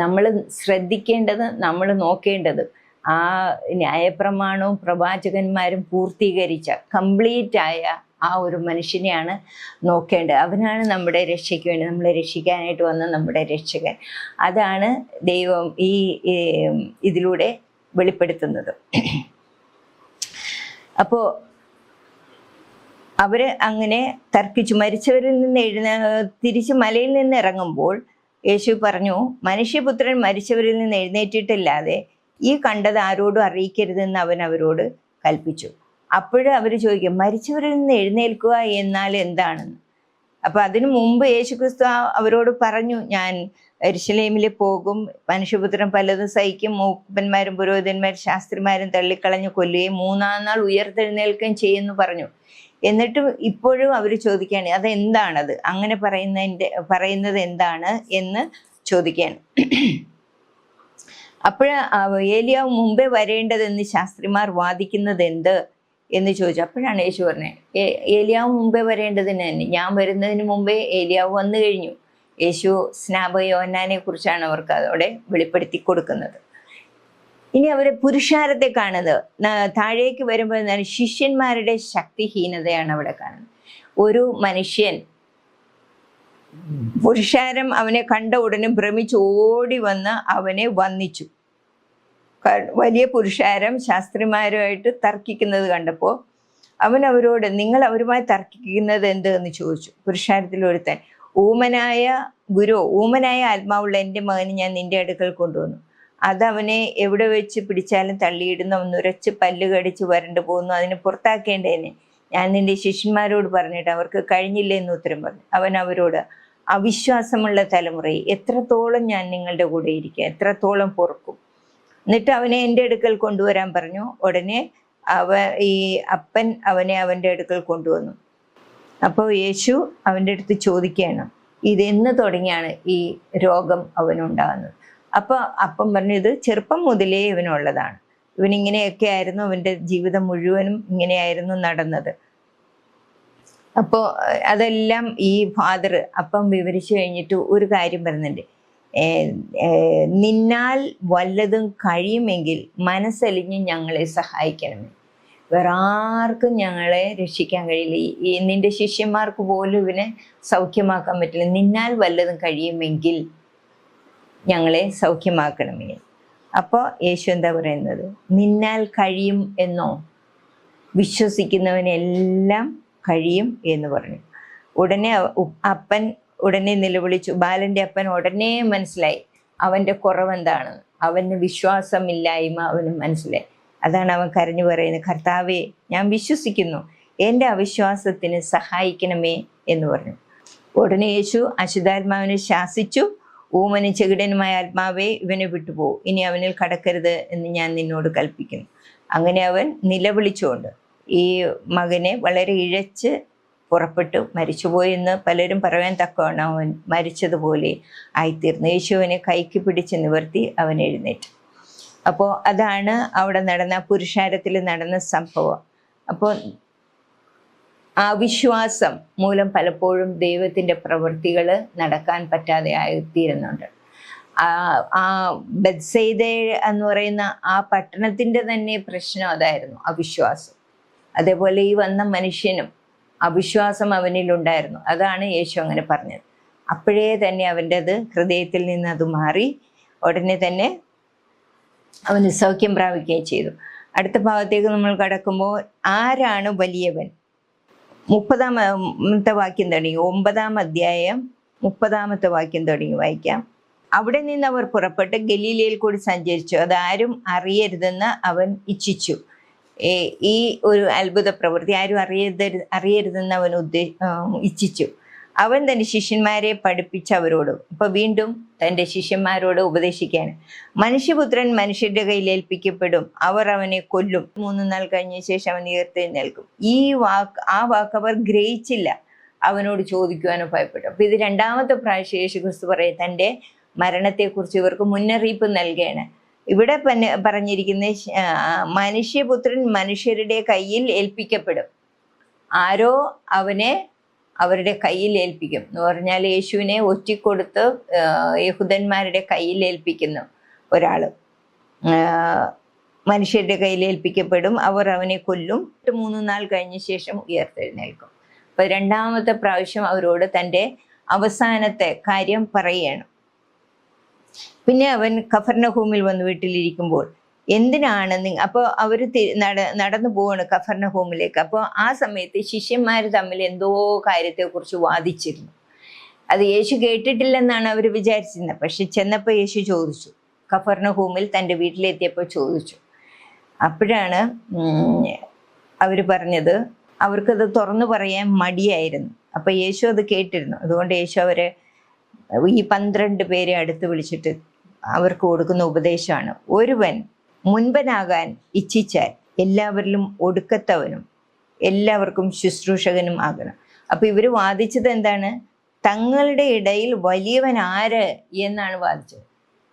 നമ്മൾ ശ്രദ്ധിക്കേണ്ടത്, നമ്മൾ നോക്കേണ്ടത് ആ ന്യായപ്രമാണവും പ്രവാചകന്മാരും പൂർത്തീകരിച്ച കംപ്ലീറ്റ് ആയ ആ ഒരു മനുഷ്യനെയാണ് നോക്കേണ്ടത്. അവനാണ് നമ്മുടെ രക്ഷയ്ക്ക് വേണ്ടി, നമ്മളെ രക്ഷിക്കാനായിട്ട് വന്ന നമ്മുടെ രക്ഷകൻ. അതാണ് ദൈവം ഈ ഇതിലൂടെ വെളിപ്പെടുത്തുന്നത്. അപ്പോൾ അവർ അങ്ങനെ തർക്കിച്ചു. മരിച്ചവരിൽ നിന്ന് തിരിച്ച് മലയിൽ നിന്ന് ഇറങ്ങുമ്പോൾ യേശു പറഞ്ഞു, മനുഷ്യപുത്രൻ മരിച്ചവരിൽ നിന്ന് എഴുന്നേറ്റിട്ടില്ലാതെ ഈ കണ്ടത് ആരോടും അറിയിക്കരുതെന്ന് അവൻ അവരോട് കൽപ്പിച്ചു. അപ്പോഴും അവർ ചോദിക്കും, മരിച്ചവരിൽ നിന്ന് എഴുന്നേൽക്കുക എന്നാൽ എന്താണെന്ന്. അപ്പം അതിനു മുമ്പ് യേശുക്രിസ്തു അവരോട് പറഞ്ഞു, ഞാൻ യെരൂശലേമിൽ പോകും, മനുഷ്യപുത്രൻ പലതും സഹിക്കും, മൂപ്പന്മാരും പുരോഹിതന്മാരും ശാസ്ത്രിമാരും തള്ളിക്കളഞ്ഞ് കൊല്ലുകയും 3-ാം നാൾ ഉയർത്തെഴുന്നേൽക്കുകയും ചെയ്യുമെന്ന് പറഞ്ഞു. എന്നിട്ടും ഇപ്പോഴും അവർ ചോദിക്കുകയാണ്, അതെന്താണത്, അങ്ങനെ പറയുന്നത് എന്താണ് എന്ന് ചോദിക്കുകയാണ്. ഏലിയാവ് മുമ്പേ വരേണ്ടതെന്ന് ശാസ്ത്രിമാർ വാദിക്കുന്നത് എന്ത് എന്ന് ചോദിച്ചു. അപ്പോഴാണ് യേശു പറഞ്ഞത്, ഏലിയാവ് മുമ്പേ വരേണ്ടതിന് തന്നെ, ഞാൻ വരുന്നതിന് മുമ്പേ ഏലിയാവ് വന്നു കഴിഞ്ഞു. യേശു സ്നാപക കുറിച്ചാണ് അവർക്ക് അതോടെ വെളിപ്പെടുത്തി കൊടുക്കുന്നത്. ഇനി അവർ പുരുഷാരത്തെ കാണുന്നത് താഴേക്ക് വരുമ്പോൾ എന്താണ്? ശിഷ്യന്മാരുടെ ശക്തിഹീനതയാണ് അവിടെ കാണുന്നത്. ഒരു മനുഷ്യൻ പുരുഷാരം അവനെ കണ്ട ഉടനെ ഭ്രമിച്ച് ഓടി വന്ന് അവനെ വന്ദിച്ചു. വലിയ പുരുഷാരം ശാസ്ത്രിമാരുമായിട്ട് തർക്കിക്കുന്നത് കണ്ടപ്പോൾ അവൻ അവരോട്, നിങ്ങൾ അവരുമായി തർക്കിക്കുന്നത് എന്ത് എന്ന് ചോദിച്ചു. പുരുഷാരത്തിൽ ഒരുത്തൻ, ഊമനായ ആത്മാവുള്ള എൻ്റെ മകന് ഞാൻ നിന്റെ അടുക്കൽ കൊണ്ടുവന്നു, അതവനെ എവിടെ വെച്ച് പിടിച്ചാലും തള്ളിയിടുന്നു, അവൻ ഉരച്ച് പല്ല് കടിച്ച് വരണ്ടു പോകുന്നു, അതിനെ പുറത്താക്കേണ്ടതിനെ ഞാൻ നിന്റെ ശിഷ്യന്മാരോട് പറഞ്ഞിട്ട് അവർക്ക് കഴിഞ്ഞില്ല എന്ന് ഉത്തരം പറഞ്ഞു. അവൻ അവരോട്, അവിശ്വാസമുള്ള തലമുറയെ എത്രത്തോളം ഞാൻ നിങ്ങളുടെ കൂടെ ഇരിക്കുക, എത്രത്തോളം പൊറുക്കും. എന്നിട്ട് അവനെ എൻ്റെ അടുക്കൽ കൊണ്ടുവരാൻ പറഞ്ഞു. ഉടനെ ഈ അപ്പൻ അവനെ അവൻ്റെ അടുക്കൽ കൊണ്ടുവന്നു. അപ്പോൾ യേശു അവൻ്റെ അടുത്ത് ചോദിക്കുകയാണ്, ഇതെന്ന് തുടങ്ങിയാണ് ഈ രോഗം അവനുണ്ടാകുന്നത്? അപ്പോൾ അപ്പം പറഞ്ഞു, ഇത് ചെറുപ്പം മുതലേ ഇവനുള്ളതാണ്, ഇവനിങ്ങനെയൊക്കെ ആയിരുന്നു, അവൻ്റെ ജീവിതം മുഴുവനും ഇങ്ങനെയായിരുന്നു നടന്നത്. അപ്പോൾ അതെല്ലാം ഈ ഫാദർ അപ്പം വിവരിച്ചു കഴിഞ്ഞിട്ട് ഒരു കാര്യം പറയുന്നുണ്ട്, നിന്നാൽ വല്ലതും കഴിയുമെങ്കിൽ മനസ്സലിഞ്ഞ് ഞങ്ങളെ സഹായിക്കണമേ. വേറെ ആർക്കും ഞങ്ങളെ രക്ഷിക്കാൻ കഴിയില്ല, ഈ നിന്റെ ശിഷ്യന്മാർക്ക് പോലും ഇവനെ സൗഖ്യമാക്കാൻ പറ്റില്ല. നിന്നാൽ വല്ലതും കഴിയുമെങ്കിൽ ഞങ്ങളെ സൗഖ്യമാക്കണമേ. അപ്പോൾ യേശു എന്താ പറയുന്നത്? നിന്നാൽ കഴിയും എന്നോ? വിശ്വസിക്കുന്നവനെല്ലാം കഴിയും എന്ന് പറഞ്ഞു. ഉടനെ അപ്പൻ ഉടനെ നിലവിളിച്ചു. ബാലൻ്റെ അപ്പൻ ഉടനെ മനസ്സിലായി അവൻ്റെ കുറവെന്താണ്. അവന് വിശ്വാസമില്ലായ്മ അവന് മനസ്സിലായി. അതാണ് അവൻ കരഞ്ഞു പറയുന്നത്, കർത്താവേ, ഞാൻ വിശ്വസിക്കുന്നു, എൻ്റെ അവിശ്വാസത്തിന് സഹായിക്കണമേ എന്ന് പറഞ്ഞു. ഉടനെ യേശു അശുദ്ധാത്മാവിനെ ശാസിച്ചു. ഊമന് ചെകിടനുമായ ആത്മാവേ, ഇവനെ വിട്ടുപോകും, ഇനി അവനിൽ കടക്കരുത് എന്ന് ഞാൻ നിന്നോട് കൽപ്പിക്കുന്നു. അങ്ങനെ അവൻ നിലവിളിച്ചുകൊണ്ട് ഈ മകനെ വളരെ ഇഴച്ച് പുറപ്പെട്ടു. മരിച്ചുപോയെന്ന് പലരും പറയാൻ തക്കവണ്ണം അവൻ മരിച്ചതുപോലെ ആയിത്തീർന്നു. യേശുവിനെ കൈക്ക് പിടിച്ച് നിവർത്തി അവൻ എഴുന്നേറ്റു. അപ്പോൾ അതാണ് അവിടെ നടന്ന പുരുഷാരത്തിൽ നടന്ന സംഭവം. അപ്പോൾ അവിശ്വാസം മൂലം പലപ്പോഴും ദൈവത്തിൻ്റെ പ്രവൃത്തികൾ നടക്കാൻ പറ്റാതെ ആയിത്തീരുന്നുണ്ട്. ആ ബെത്സൈദ എന്ന് പറയുന്ന ആ പട്ടണത്തിൻ്റെ തന്നെ പ്രശ്നം അതായിരുന്നു, അവിശ്വാസം. അതേപോലെ ഈ വന്ന മനുഷ്യനും അവിശ്വാസം അവനിലുണ്ടായിരുന്നു. അതാണ് യേശു അങ്ങനെ പറഞ്ഞത്. അപ്പോഴേ തന്നെ അവൻ്റെത് ഹൃദയത്തിൽ നിന്ന് അത് മാറി. ഉടനെ തന്നെ അവന് സൗഖ്യം പ്രാപിക്കുകയും ചെയ്തു. അടുത്ത ഭാഗത്തേക്ക് നമ്മൾ കടക്കുമ്പോൾ ആരാണ് വലിയവൻ? 30-ാമത്തെ വാക്യം തുടങ്ങി, 9-ാം അധ്യായം 30-ാമത്തെ വാക്യം തുടങ്ങി വായിക്കാം. അവിടെ നിന്ന് അവർ പുറപ്പെട്ട് ഗലീലയിൽ കൂടി സഞ്ചരിച്ചു. അതാരും അറിയരുതെന്ന് അവൻ ഇച്ഛിച്ചു. ഈ ഒരു അത്ഭുത പ്രവൃത്തി ആരും അറിയരുതെന്ന് അവൻ ഇച്ഛിച്ചു. അവൻ തൻ്റെ ശിഷ്യന്മാരെ പഠിപ്പിച്ച് അവരോട്, ഇപ്പൊ വീണ്ടും തൻ്റെ ശിഷ്യന്മാരോട് ഉപദേശിക്കുകയാണ്. മനുഷ്യപുത്രൻ മനുഷ്യരുടെ കയ്യിൽ ഏൽപ്പിക്കപ്പെടും, അവർ അവനെ കൊല്ലും, 3 നാൾ കഴിഞ്ഞ ശേഷം അവൻ ഉയർത്തെഴുന്നേൽക്കും. ആ വാക്ക് അവർ ഗ്രഹിച്ചില്ല, അവനോട് ചോദിക്കുവാനോ ഭയപ്പെട്ടു. അപ്പൊ ഇത് 2-ാമത്തെ പ്രാവശ്യം യേശു ക്രിസ്തു പറയും തൻ്റെ മരണത്തെക്കുറിച്ച് ഇവർക്ക് മുന്നറിയിപ്പ് നൽകുകയാണ്. ഇവിടെ പറഞ്ഞിരിക്കുന്ന മനുഷ്യപുത്രൻ മനുഷ്യരുടെ കയ്യിൽ ഏൽപ്പിക്കപ്പെടും. ആരോ അവനെ അവരുടെ കയ്യിൽ ഏൽപ്പിക്കും എന്ന് പറഞ്ഞാൽ യേശുവിനെ ഒറ്റിക്കൊടുത്ത് യഹൂദന്മാരുടെ കയ്യിൽ ഏൽപ്പിക്കുന്ന ഒരാൾ മനുഷ്യരുടെ കയ്യിൽ ഏൽപ്പിക്കപ്പെടും, അവർ അവനെ കൊല്ലും, 3 നാൾ കഴിഞ്ഞ ശേഷം ഉയർത്തെഴുന്നേൽക്കും. അപ്പൊ 2-ാമത്തെ പ്രാവശ്യം അവരോട് തൻ്റെ അവസാനത്തെ കാര്യം പറയുകയാണ്. പിന്നെ അവൻ കഫർന്നഹൂമിൽ വന്ന് വീട്ടിലിരിക്കുമ്പോൾ എന്തിനാണ് അപ്പോൾ അവർ നടന്നു പോവാണ് കഫർന്നഹൂമിലേക്ക്. അപ്പോൾ ആ സമയത്ത് ശിഷ്യന്മാർ തമ്മിൽ എന്തോ കാര്യത്തെക്കുറിച്ച് വാദിച്ചിരുന്നു. അത് യേശു കേട്ടിട്ടില്ലെന്നാണ് അവർ വിചാരിച്ചിരുന്നത്. പക്ഷെ ചെന്നപ്പോൾ യേശു ചോദിച്ചു, കഫർന്നഹൂമിൽ തൻ്റെ വീട്ടിലെത്തിയപ്പോൾ ചോദിച്ചു. അപ്പോഴാണ് അവർ പറഞ്ഞത്, അവർക്കത് തുറന്നു പറയാൻ മടിയായിരുന്നു. അപ്പോൾ യേശു അത് കേട്ടിരുന്നു. അതുകൊണ്ട് യേശു അവരെ ഈ 12 പേരെ അടുത്ത് വിളിച്ചിട്ട് അവർക്ക് കൊടുക്കുന്ന ഉപദേശമാണ്, ഒരുവൻ മുൻപനാകാൻ ഇച്ഛിച്ചാൽ എല്ലാവരിലും ഒടുക്കത്തവനും എല്ലാവർക്കും ശുശ്രൂഷകനും ആകണം. അപ്പൊ ഇവർ വാദിച്ചത് എന്താണ്? തങ്ങളുടെ ഇടയിൽ വലിയവൻ ആര് എന്നാണ് വാദിച്ചത്.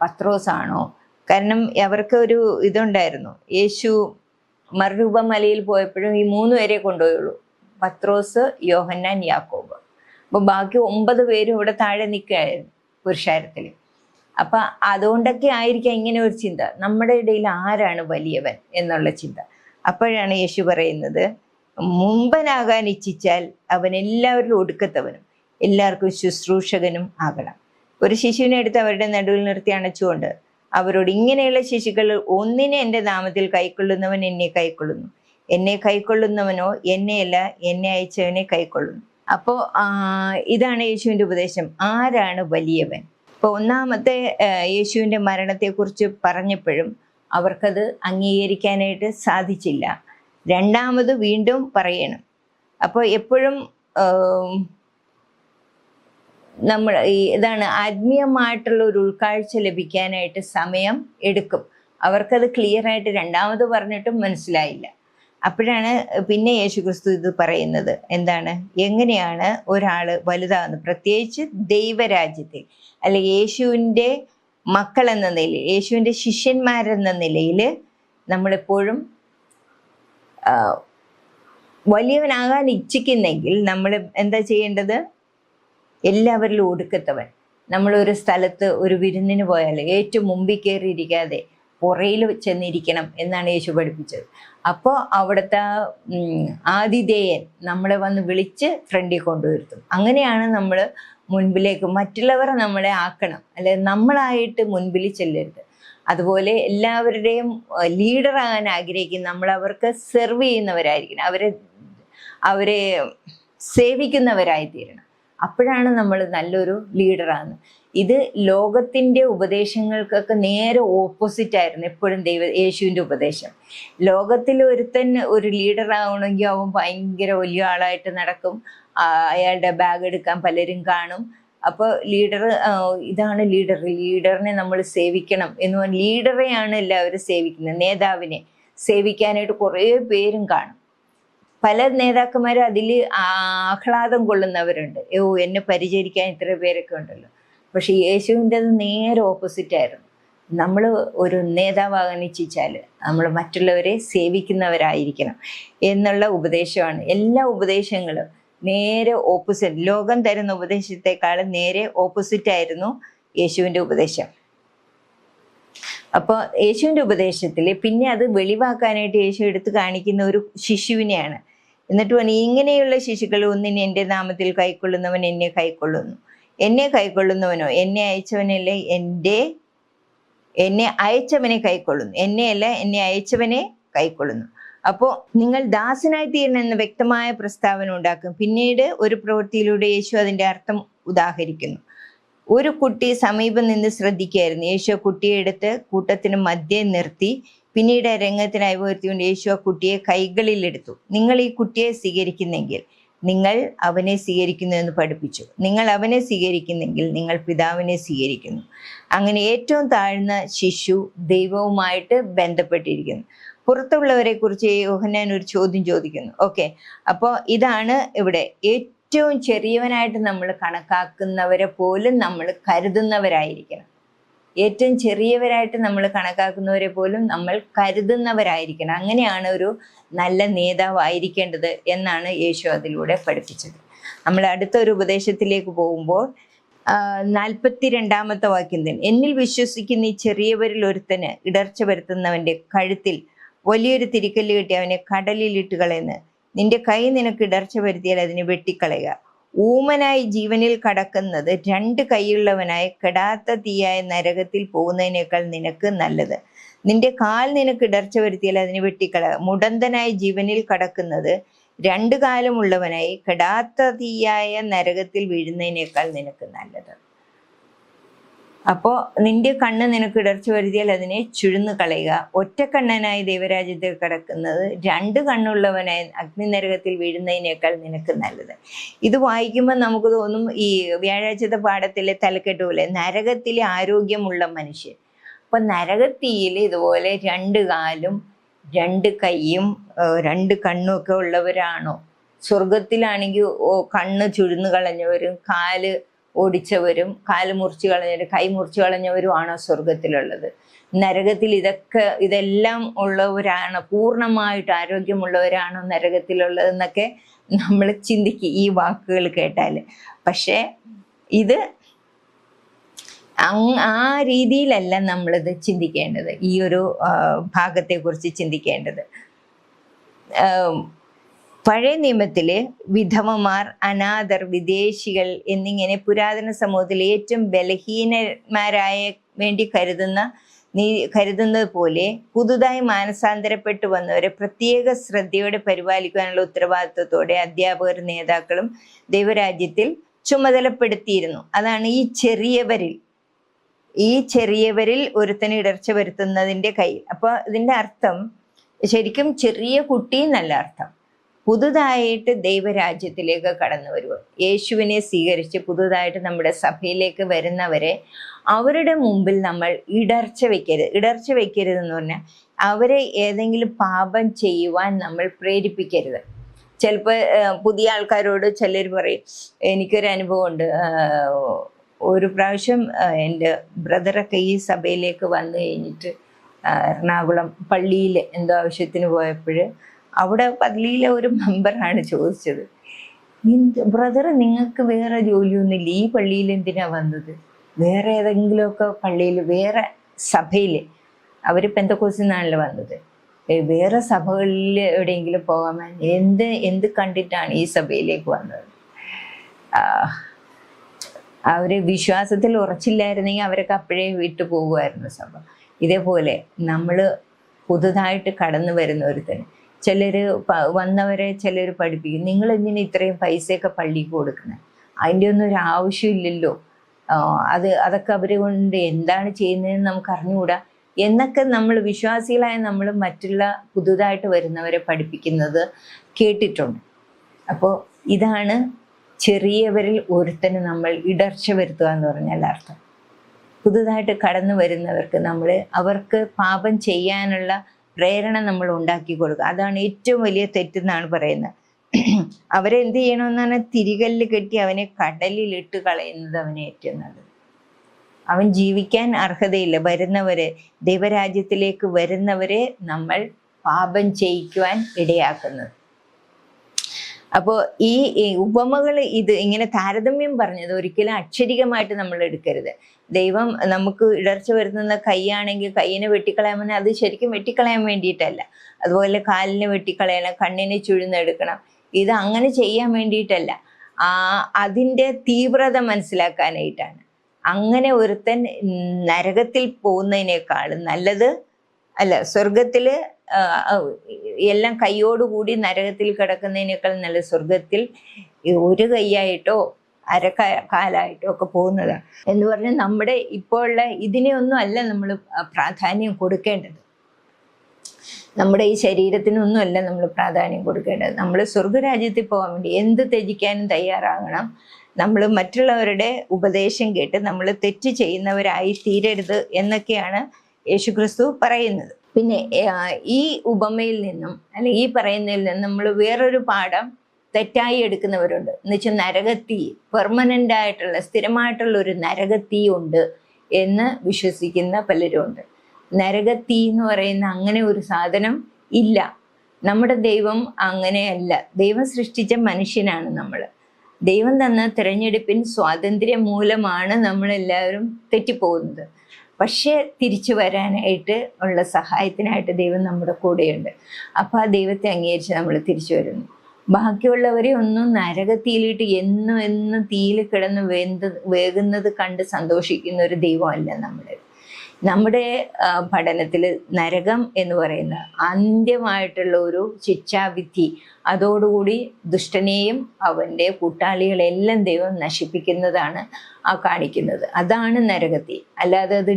പത്രോസാണോ? കാരണം അവർക്ക് ഒരു ഇതുണ്ടായിരുന്നു, യേശു മറുരൂപമലയിൽ പോയപ്പോഴും ഈ 3 പേരെ കൊണ്ടുപോയുള്ളൂ, പത്രോസ്, യോഹന്നാൻ, യാക്കോബ്. അപ്പൊ ബാക്കി 9 പേരും ഇവിടെ താഴെ നിൽക്കുകയായിരുന്നു പുരുഷാരത്തിൽ. അപ്പൊ അതുകൊണ്ടൊക്കെ ആയിരിക്കാം ഇങ്ങനെ ഒരു ചിന്ത, നമ്മുടെ ഇടയിൽ ആരാണ് വലിയവൻ എന്നുള്ള ചിന്ത. അപ്പോഴാണ് യേശു പറയുന്നത്, മുമ്പനാകാൻ ഇച്ഛിച്ചാൽ അവൻ എല്ലാവരിലും ഒടുക്കത്തവനും എല്ലാവർക്കും ശുശ്രൂഷകനും ആകണം. ഒരു ശിശുവിനെ എടുത്ത് അവരുടെ നടുവിൽ നിർത്തി അണച്ചുകൊണ്ട് അവരോട്, ഇങ്ങനെയുള്ള ശിശുക്കൾ ഒന്നിനെ എൻ്റെ നാമത്തിൽ കൈക്കൊള്ളുന്നവൻ എന്നെ കൈക്കൊള്ളുന്നു, എന്നെ കൈക്കൊള്ളുന്നവനോ എന്നെയല്ല എന്നെ അയച്ചവനെ കൈക്കൊള്ളുന്നു. അപ്പോൾ ഇതാണ് യേശുവിൻ്റെ ഉപദേശം, ആരാണ് വലിയവൻ. ഇപ്പോൾ 1-ാമത്തെ യേശുവിൻ്റെ മരണത്തെക്കുറിച്ച് പറഞ്ഞപ്പോഴും അവർക്കത് അംഗീകരിക്കാനായിട്ട് സാധിച്ചില്ല. 2-ാമത് വീണ്ടും പറയണം. അപ്പോൾ എപ്പോഴും നമ്മൾ ഇതാണ് ആത്മീയമായിട്ടുള്ള ഒരു ഉൾക്കാഴ്ച ലഭിക്കാനായിട്ട് സമയം എടുക്കും. അവർക്കത് ക്ലിയറായിട്ട് 2-ാമത് പറഞ്ഞിട്ടും മനസ്സിലായില്ല. അപ്പോഴാണ് പിന്നെ യേശുക്രിസ്തു ഇത് പറയുന്നത്, എന്താണ്, എങ്ങനെയാണ് ഒരാൾ വലുതാകുന്നത്, പ്രത്യേകിച്ച് ദൈവരാജ്യത്തിൽ അല്ലെ യേശുവിൻ്റെ മക്കൾ എന്ന നിലയിൽ, യേശുവിൻ്റെ ശിഷ്യന്മാരെന്ന നിലയിൽ നമ്മളെപ്പോഴും വലിയവനാകാൻ ഇച്ഛിക്കുന്നെങ്കിൽ നമ്മൾ എന്താ ചെയ്യേണ്ടത്? എല്ലാവരിലും ഒടുക്കത്തവൻ. നമ്മളൊരു സ്ഥലത്ത് ഒരു വിരുന്നിന് പോയാൽ ഏറ്റവും മുമ്പിൽ കയറിയിരിക്കാതെ പുറയിൽ ചെന്നിരിക്കണം എന്നാണ് യേശു പഠിപ്പിച്ചത്. അപ്പോൾ അവിടുത്തെ ആതിഥേയൻ നമ്മളെ വന്ന് വിളിച്ച് ഫ്രണ്ടിൽ കൊണ്ടുവരുത്തും. അങ്ങനെയാണ് നമ്മൾ മുൻപിലേക്ക്, മറ്റുള്ളവരെ നമ്മളെ ആക്കണം, അല്ലെ നമ്മളായിട്ട് മുൻപിൽ ചെല്ലരുത്. അതുപോലെ എല്ലാവരുടെയും ലീഡറാകാൻ ആഗ്രഹിക്കും. നമ്മൾ അവർക്ക് സെർവ് ചെയ്യുന്നവരായിരിക്കണം, അവരെ സേവിക്കുന്നവരായി തീരണം. അപ്പോഴാണ് നമ്മൾ നല്ലൊരു ലീഡറാകുന്നത്. ഇത് ലോകത്തിൻ്റെ ഉപദേശങ്ങൾക്കൊക്കെ നേരെ ഓപ്പോസിറ്റായിരുന്നു എപ്പോഴും യേശുവിൻ്റെ ഉപദേശം. ലോകത്തിൽ ഒരുത്തൻ ഒരു ലീഡറാവണമെങ്കിൽ അവൻ ഭയങ്കര വലിയ ആളായിട്ട് നടക്കും, അയാളുടെ ബാഗ് എടുക്കാൻ പലരും കാണും. അപ്പോൾ ഇതാണ് ലീഡറിനെ നമ്മൾ സേവിക്കണം എന്ന് പറഞ്ഞാൽ ലീഡറെയാണ് എല്ലാവരും സേവിക്കുന്നത്. നേതാവിനെ സേവിക്കാനായിട്ട് കുറേ പേരും കാണും. പല നേതാക്കന്മാരും അതിൽ ആഹ്ലാദം കൊള്ളുന്നവരുണ്ട്. എന്നെ പരിചരിക്കാൻ ഇത്ര പേരൊക്കെ ഉണ്ടല്ലോ. പക്ഷെ യേശുവിൻ്റെത് നേരെ ഓപ്പോസിറ്റായിരുന്നു. നമ്മൾ ഒരു നേതാവാകാൻ ഇച്ഛിച്ചാൽ നമ്മൾ മറ്റുള്ളവരെ സേവിക്കുന്നവരായിരിക്കണം എന്നുള്ള ഉപദേശമാണ്. എല്ലാ ഉപദേശങ്ങളും നേരെ ഓപ്പോസിറ്റ്, ലോകം തരുന്ന ഉപദേശത്തെക്കാളും നേരെ ഓപ്പോസിറ്റായിരുന്നു യേശുവിൻ്റെ ഉപദേശം. അപ്പോൾ യേശുവിൻ്റെ ഉപദേശത്തിൽ പിന്നെ അത് വെളിവാക്കാനായിട്ട് യേശു എടുത്ത് കാണിക്കുന്ന ഒരു ശിശുവിനെയാണ്. എന്നിട്ട് പറഞ്ഞു, ഇങ്ങനെയുള്ള ശിശുക്കൾ ഒന്നിനെ എൻ്റെ നാമത്തിൽ കൈക്കൊള്ളുന്നവൻ എന്നെ കൈക്കൊള്ളുന്നു, എന്നെ കൈക്കൊള്ളുന്നവനോ എന്നെ അയച്ചവനല്ലേ എന്നെ അയച്ചവനെ കൈക്കൊള്ളുന്നു, എന്നെയല്ല എന്നെ അയച്ചവനെ കൈക്കൊള്ളുന്നു. അപ്പോൾ നിങ്ങൾ ദാസനായി തീരണമെന്ന് വ്യക്തമായ പ്രസ്താവന ഉണ്ടാക്കും. പിന്നീട് ഒരു പ്രവൃത്തിയിലൂടെ യേശു അതിൻ്റെ അർത്ഥം ഉദാഹരിക്കുന്നു. ഒരു കുട്ടി സമീപം നിന്ന് ശ്രദ്ധിക്കുകയായിരുന്നു. യേശു കുട്ടിയെ എടുത്ത് കൂട്ടത്തിന് മധ്യേ നിർത്തി. പിന്നീട് രംഗത്തിനായി ഉയർത്തിക്കൊണ്ട് യേശു ആ കുട്ടിയെ കൈകളിലെടുത്തു. നിങ്ങൾ ഈ കുട്ടിയെ സ്വീകരിക്കുന്നെങ്കിൽ നിങ്ങൾ അവനെ സ്വീകരിക്കുന്നു എന്ന് പഠിപ്പിച്ചു. നിങ്ങൾ അവനെ സ്വീകരിക്കുന്നെങ്കിൽ നിങ്ങൾ പിതാവിനെ സ്വീകരിക്കുന്നു. അങ്ങനെ ഏറ്റവും താഴ്ന്ന ശിശു ദൈവവുമായിട്ട് ബന്ധപ്പെട്ടിരിക്കുന്നു. പുറത്തുള്ളവരെ കുറിച്ച് യോഹന്നാൻ ഒരു ചോദ്യം ചോദിക്കുന്നു. ഓക്കെ, അപ്പോൾ ഇതാണ് ഇവിടെ ഏറ്റവും ചെറിയവനായിട്ട് നമ്മൾ കണക്കാക്കുന്നവരെ പോലും നമ്മൾ കരുതുന്നവരായിരിക്കണം. ഏറ്റവും ചെറിയവരായിട്ട് നമ്മൾ കണക്കാക്കുന്നവരെ പോലും നമ്മൾ കരുതുന്നവരായിരിക്കണം. അങ്ങനെയാണ് ഒരു നല്ല നേതാവായിരിക്കേണ്ടത് എന്നാണ് യേശു അതിലൂടെ പഠിപ്പിച്ചത്. നമ്മൾ അടുത്തൊരു ഉപദേശത്തിലേക്ക് പോകുമ്പോൾ 42-ാമത്തെ വാക്യം തന്നെ, എന്നിൽ വിശ്വസിക്കുന്ന ഈ ചെറിയവരിൽ ഒരുത്തന് ഇടർച്ച വരുത്തുന്നവൻ്റെ കഴുത്തിൽ വലിയൊരു തിരിക്കല്ല് കെട്ടി അവനെ കടലിലിട്ട് കളയുന്നു. നിന്റെ കൈ നിനക്ക് ഇടർച്ച വരുത്തിയാൽ അതിനെ വെട്ടിക്കളയുക. ഊമനായി ജീവനിൽ കടക്കുന്നത് 2 കൈയുള്ളവനായി കെടാത്ത തീയായ നരകത്തിൽ പോകുന്നതിനേക്കാൾ നിനക്ക് നല്ലത്. നിന്റെ കാൽ നിനക്ക് ഇടർച്ച വരുത്തിയാൽ അതിനെ വെട്ടിക്കളയുക. മുടന്തനായി ജീവനിൽ കടക്കുന്നത് 2 കാലുമുള്ളവനായി കെടാത്ത തീയായ നരകത്തിൽ വീഴുന്നതിനേക്കാൾ നിനക്ക് നല്ലത്. അപ്പോൾ നിന്റെ കണ്ണ് നിനക്ക് ഇടർച്ച വരുത്തിയാൽ അതിനെ ചുഴുന്നു കളയുക. ഒറ്റക്കണ്ണനായി ദൈവരാജ്യത്തിൽ കിടക്കുന്നത് 2 കണ്ണുള്ളവനായി അഗ്നിനരകത്തിൽ വീഴുന്നതിനേക്കാൾ നിനക്ക് നല്ലത്. ഇത് വായിക്കുമ്പോൾ നമുക്ക് തോന്നും ഈ വ്യാഴാഴ്ചത്തെ പാഠത്തിലെ തലക്കെട്ട് പോലെ നരകത്തിലെ ആരോഗ്യമുള്ള മനുഷ്യൻ. അപ്പം നരകത്തിയിൽ ഇതുപോലെ 2 കാലും 2 കൈയും 2 കണ്ണും ഒക്കെ ഉള്ളവരാണോ? സ്വർഗത്തിലാണെങ്കിൽ കണ്ണ് ചുഴുന്നു കളഞ്ഞവരും കാല് ഓടിച്ചവരും കാല് മുറിച്ച് കളഞ്ഞവരും കൈ മുറിച്ച് കളഞ്ഞവരും ആണോ സ്വർഗത്തിലുള്ളത്? നരകത്തിൽ ഇതെല്ലാം ഉള്ളവരാണ്, പൂർണ്ണമായിട്ട് ആരോഗ്യമുള്ളവരാണോ നരകത്തിലുള്ളതെന്നൊക്കെ നമ്മൾ ചിന്തിക്കും ഈ വാക്കുകൾ കേട്ടാൽ. പക്ഷേ ഇത് ആ രീതിയിലല്ല നമ്മളിത് ചിന്തിക്കേണ്ടത്. ഈ ഒരു ഭാഗത്തെക്കുറിച്ച് ചിന്തിക്കേണ്ടത്. പഴയ നിയമത്തിലെ വിധവമാർ, അനാഥർ, വിദേശികൾ എന്നിങ്ങനെ പുരാതന സമൂഹത്തിൽ ഏറ്റവും ബലഹീനന്മാരായ വേണ്ടി കരുതുന്നത് പോലെ പുതുതായി മാനസാന്തരപ്പെട്ടു വന്നവരെ പ്രത്യേക ശ്രദ്ധയോടെ പരിപാലിക്കാനുള്ള ഉത്തരവാദിത്വത്തോടെ അധ്യാപകർ, നേതാക്കളും ദൈവരാജ്യത്തിൽ ചുമതലപ്പെടുത്തിയിരുന്നു. അതാണ് ഈ ചെറിയവരിൽ ഒരുത്തന് ഇടർച്ച വരുത്തുന്നതിൻ്റെ കൈ. അപ്പോൾ ഇതിൻ്റെ അർത്ഥം ശരിക്കും ചെറിയ കുട്ടി എന്നല്ല അർത്ഥം. പുതുതായിട്ട് ദൈവരാജ്യത്തിലേക്ക് കടന്നു വരുക, യേശുവിനെ സ്വീകരിച്ച് പുതുതായിട്ട് നമ്മുടെ സഭയിലേക്ക് വരുന്നവരെ അവരുടെ മുമ്പിൽ നമ്മൾ ഇടർച്ച വെക്കരുത് എന്ന് പറഞ്ഞാൽ അവരെ ഏതെങ്കിലും പാപം ചെയ്യുവാൻ നമ്മൾ പ്രേരിപ്പിക്കരുത്. ചിലപ്പോൾ പുതിയ ആൾക്കാരോട് ചിലർ പറയും, എനിക്കൊരു അനുഭവമുണ്ട്. ഒരു പ്രാവശ്യം എൻ്റെ ബ്രദറൊക്കെ ഈ സഭയിലേക്ക് വന്നു കഴിഞ്ഞിട്ട് എറണാകുളം പള്ളിയിൽ എന്തോ ആവശ്യത്തിന് പോയപ്പോൾ അവിടെ പള്ളിയിലെ ഒരു മെമ്പറാണ് ചോദിച്ചത്, ബ്രദർ നിങ്ങൾക്ക് വേറെ ജോലിയൊന്നുമില്ല, ഈ പള്ളിയിൽ എന്തിനാ വന്നത്? വേറെ ഏതെങ്കിലുമൊക്കെ പള്ളിയിൽ, വേറെ സഭയിൽ, അവർ പെന്തക്കോസ്തിൽ നിന്നാണല്ലോ വന്നത്, വേറെ സഭകളിൽ എവിടെയെങ്കിലും പോകാൻ എന്ത് കണ്ടിട്ടാണ് ഈ സഭയിലേക്ക് വന്നത്? അവർ വിശ്വാസത്തിൽ ഉറച്ചില്ലായിരുന്നെങ്കിൽ അവരൊക്കെ അപ്പോഴേ വിട്ടു പോകുമായിരുന്നു സഭ. ഇതേപോലെ നമ്മൾ പുതുതായിട്ട് കടന്നു വരുന്ന ഒരുത്തന് ചിലർ വന്നവരെ ചിലർ പഠിപ്പിക്കും, നിങ്ങൾ എന്തിനാ ഇത്രയും പൈസയൊക്കെ പള്ളിക്ക് കൊടുക്കുന്നത്, അതിൻ്റെ ഒന്നും ഒരു ആവശ്യമില്ലല്ലോ, അതൊക്കെ അവർ കൊണ്ട് എന്താണ് ചെയ്യുന്നതെന്ന് നമുക്ക് അറിഞ്ഞുകൂടാ എന്നൊക്കെ നമ്മൾ വിശ്വാസികളായ നമ്മൾ മറ്റുള്ള പുതുതായിട്ട് വരുന്നവരെ പഠിപ്പിക്കുന്നത് കേട്ടിട്ടുണ്ട്. അപ്പോൾ ഇതാണ് ചെറിയവരിൽ ഒരുത്തന് നമ്മൾ ഇടർച്ച വരുത്തുക എന്ന് പറഞ്ഞാൽ അർത്ഥം. പുതുതായിട്ട് കടന്നു വരുന്നവർക്ക് അവർക്ക് പാപം ചെയ്യാനുള്ള പ്രേരണ നമ്മൾ ഉണ്ടാക്കി കൊടുക്കുക. അതാണ് ഏറ്റവും വലിയ തെറ്റെന്നാണ് പറയുന്നത്. അവരെന്ത് ചെയ്യണമെന്ന് പറഞ്ഞാൽ തിരികല്ല് കെട്ടി അവനെ കടലിലിട്ട് കളയുന്നത് അവനെ ഏറ്റവും നല്ലത്. അവൻ ജീവിക്കാൻ അർഹതയില്ല. ദൈവരാജ്യത്തിലേക്ക് വരുന്നവരെ നമ്മൾ പാപം ചെയ്യിക്കുവാൻ ഇടയാക്കുന്നത്. അപ്പോൾ ഈ ഉപമകൾ ഇങ്ങനെ താരതമ്യം പറഞ്ഞത് ഒരിക്കലും അക്ഷരികമായിട്ട് നമ്മൾ എടുക്കരുത്. ദൈവം നമുക്ക് ഇടർച്ച വരുത്തുന്ന കൈയാണെങ്കിൽ കൈയിനെ വെട്ടിക്കളയാൻ അത് ശരിക്കും വെട്ടിക്കളയാൻ വേണ്ടിയിട്ടല്ല. അതുപോലെ കാലിനെ വെട്ടിക്കളയണം, കണ്ണിനെ ചുഴുന്നെടുക്കണം, ഇത് അങ്ങനെ ചെയ്യാൻ വേണ്ടിയിട്ടല്ല, അതിൻ്റെ തീവ്രത മനസ്സിലാക്കാനായിട്ടാണ്. അങ്ങനെ ഒരുത്തൻ നരകത്തിൽ പോകുന്നതിനേക്കാളും നല്ലത് സ്വർഗത്തിൽ എല്ലാം കൈയോടുകൂടി നരകത്തിൽ കിടക്കുന്നതിനേക്കാൾ നല്ല സ്വർഗത്തിൽ ഒരു കൈയായിട്ടോ കാലായിട്ടോ ഒക്കെ പോകുന്നതാണ് എന്ന് പറഞ്ഞാൽ നമ്മുടെ ഇപ്പോഴുള്ള ഇതിനെയൊന്നും അല്ല നമ്മൾ പ്രാധാന്യം കൊടുക്കേണ്ടത്. നമ്മുടെ ഈ ശരീരത്തിനൊന്നും അല്ല നമ്മൾ പ്രാധാന്യം കൊടുക്കേണ്ടത്. നമ്മൾ സ്വർഗരാജ്യത്തിൽ പോകാൻ വേണ്ടി എന്ത് ത്യജിക്കാനും തയ്യാറാകണം. നമ്മൾ മറ്റുള്ളവരുടെ ഉപദേശം കേട്ട് നമ്മൾ തെറ്റ് ചെയ്യുന്നവരായി തീരരുത് എന്നൊക്കെയാണ് യേശുക്രിസ്തു പറയുന്നത്. പിന്നെ ഈ ഉപമയിൽ നിന്നും അല്ലെങ്കിൽ ഈ പറയുന്നതിൽ നിന്നും നമ്മൾ വേറൊരു പാഠം തെറ്റായി എടുക്കുന്നവരുണ്ട്. എന്നുവെച്ചാൽ നരകത്തീ, പെർമനൻ്റ് ആയിട്ടുള്ള സ്ഥിരമായിട്ടുള്ള ഒരു നരകത്തീ ഉണ്ട് എന്ന് വിശ്വസിക്കുന്ന പലരും ഉണ്ട്. നരകത്തീ എന്ന് പറയുന്ന അങ്ങനെ ഒരു സാധനം ഇല്ല. നമ്മുടെ ദൈവം അങ്ങനെയല്ല. ദൈവം സൃഷ്ടിച്ച മനുഷ്യനാണ് നമ്മൾ. ദൈവം തന്ന തിരഞ്ഞെടുപ്പിൻ സ്വാതന്ത്ര്യം മൂലമാണ് നമ്മളെല്ലാവരും തെറ്റിപ്പോകുന്നത്. പക്ഷേ തിരിച്ചു വരാനായിട്ട് ഉള്ള സഹായത്തിനായിട്ട് ദൈവം നമ്മുടെ കൂടെയുണ്ട്. അപ്പോൾ ആ ദൈവത്തെ അംഗീകരിച്ച് നമ്മൾ തിരിച്ചു വരുന്നു. ബാക്കിയുള്ളവരെ ഒന്നും നരകത്തീയിലിട്ട് എന്നും തീയിൽ കിടന്ന് വേകുന്നത് കണ്ട് സന്തോഷിക്കുന്ന ഒരു ദൈവമല്ല നമ്മുടെ പഠനത്തിൽ നരകം എന്ന് പറയുന്ന അന്ത്യമായിട്ടുള്ള ഒരു ശിക്ഷാവിധി, അതോടുകൂടി ദുഷ്ടനെയും അവൻ്റെ കൂട്ടാളികളെല്ലാം ദൈവം നശിപ്പിക്കുന്നതാണ് കാണിക്കുന്നത്. അതാണ് നരകത്തി. അല്ലാതെ അത്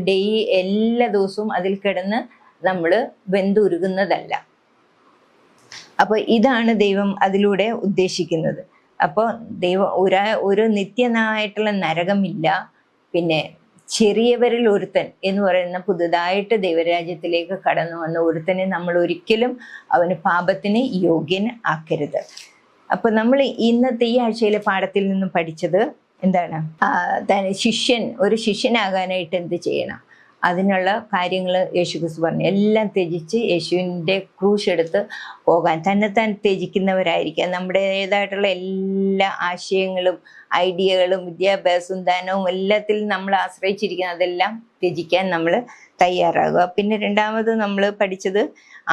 എല്ലാ ദിവസവും അതിൽ കിടന്ന് നമ്മൾ വെന്തുരുകുന്നതല്ല. അപ്പോൾ ഇതാണ് ദൈവം അതിലൂടെ ഉദ്ദേശിക്കുന്നത്. അപ്പോൾ ദൈവം ഒരു നിത്യനായിട്ടുള്ള നരകമില്ല. പിന്നെ ചെറിയവരിൽ ഒരുത്തൻ എന്ന് പറയുന്ന പുതുതായിട്ട് ദൈവരാജ്യത്തിലേക്ക് കടന്നു വന്ന ഒരുത്തനെ നമ്മൾ ഒരിക്കലും അവന് പാപത്തിന് യോഗ്യൻ ആക്കരുത്. അപ്പൊ നമ്മൾ ഇന്നത്തെ ഈ ആഴ്ചയിലെ പാഠത്തിൽ നിന്നും പഠിച്ചത് എന്താണ്? ഒരു ശിഷ്യനാകാനായിട്ട് എന്ത് ചെയ്യണം, അതിനുള്ള കാര്യങ്ങൾ യേശുക്രിസ്തു പറഞ്ഞു. എല്ലാം ത്യജിച്ച് യേശുവിൻ്റെ ക്രൂശ് എടുത്ത് പോകാൻ, തന്നെത്താൻ ത്യജിക്കുന്നവരായിരിക്കുക. നമ്മുടേതായിട്ടുള്ള എല്ലാ ആശയങ്ങളും ഐഡിയകളും വിദ്യാഭ്യാസവും ധനവും എല്ലാത്തിലും നമ്മൾ ആശ്രയിച്ചിരിക്കുന്ന അതെല്ലാം ത്യജിക്കാൻ നമ്മൾ തയ്യാറാകുക. പിന്നെ രണ്ടാമത് നമ്മൾ പഠിച്ചത്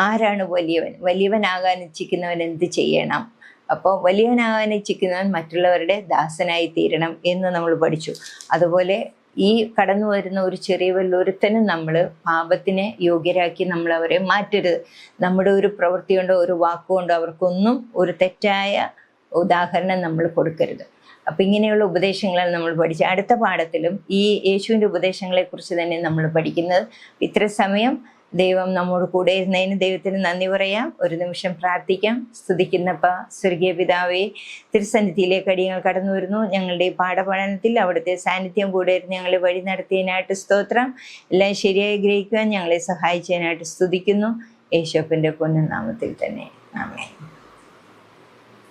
ആരാണ് വലിയവനാകാൻ ഇച്ഛിക്കുന്നവൻ എന്ത് ചെയ്യണം. അപ്പോൾ വലിയവനാകാൻ ഇച്ഛിക്കുന്നവൻ മറ്റുള്ളവരുടെ ദാസനായി തീരണം എന്ന് നമ്മൾ പഠിച്ചു. അതുപോലെ ഈ കടന്നു വരുന്ന ഒരു ചെറിയ വല്ലൊരുത്തനും നമ്മൾ പാപത്തിനെ യോഗ്യരാക്കി നമ്മൾ അവരെ മാറ്റരുത്. നമ്മുടെ ഒരു പ്രവൃത്തി കൊണ്ടോ ഒരു വാക്കുകൊണ്ടോ അവർക്കൊന്നും ഒരു തെറ്റായ ഉദാഹരണം നമ്മൾ കൊടുക്കരുത്. അപ്പം ഇങ്ങനെയുള്ള ഉപദേശങ്ങളാണ് നമ്മൾ പഠിച്ചത്. അടുത്ത പാഠത്തിലും ഈ യേശുവിൻ്റെ ഉപദേശങ്ങളെക്കുറിച്ച് തന്നെ നമ്മൾ പഠിക്കുന്നത്. ഇത്ര സമയം ദൈവം നമ്മോട് കൂടെ ഇരുന്നതിന് ദൈവത്തിന് നന്ദി പറയാം. ഒരു നിമിഷം പ്രാർത്ഥിക്കാം. സ്തുതിക്കുന്നപ്പ സ്വർഗീയ പിതാവേ, തിരുസന്നിധിയിലേക്ക് അടിയങ്ങൾ കടന്നു വരുന്നു. ഞങ്ങളുടെ ഈ പാഠപഠനത്തിൽ അവിടുത്തെ സാന്നിധ്യം കൂടെ ഇരുന്ന് ഞങ്ങളെ വഴി നടത്തിയതിനായിട്ട് സ്തോത്രം. എല്ലാം ശരിയായി ഗ്രഹിക്കുവാൻ ഞങ്ങളെ സഹായിച്ചതിനായിട്ട് സ്തുതിക്കുന്നു. യേശുവിൻ്റെ പൊന്നുനാമത്തിൽ തന്നെ ആമേൻ.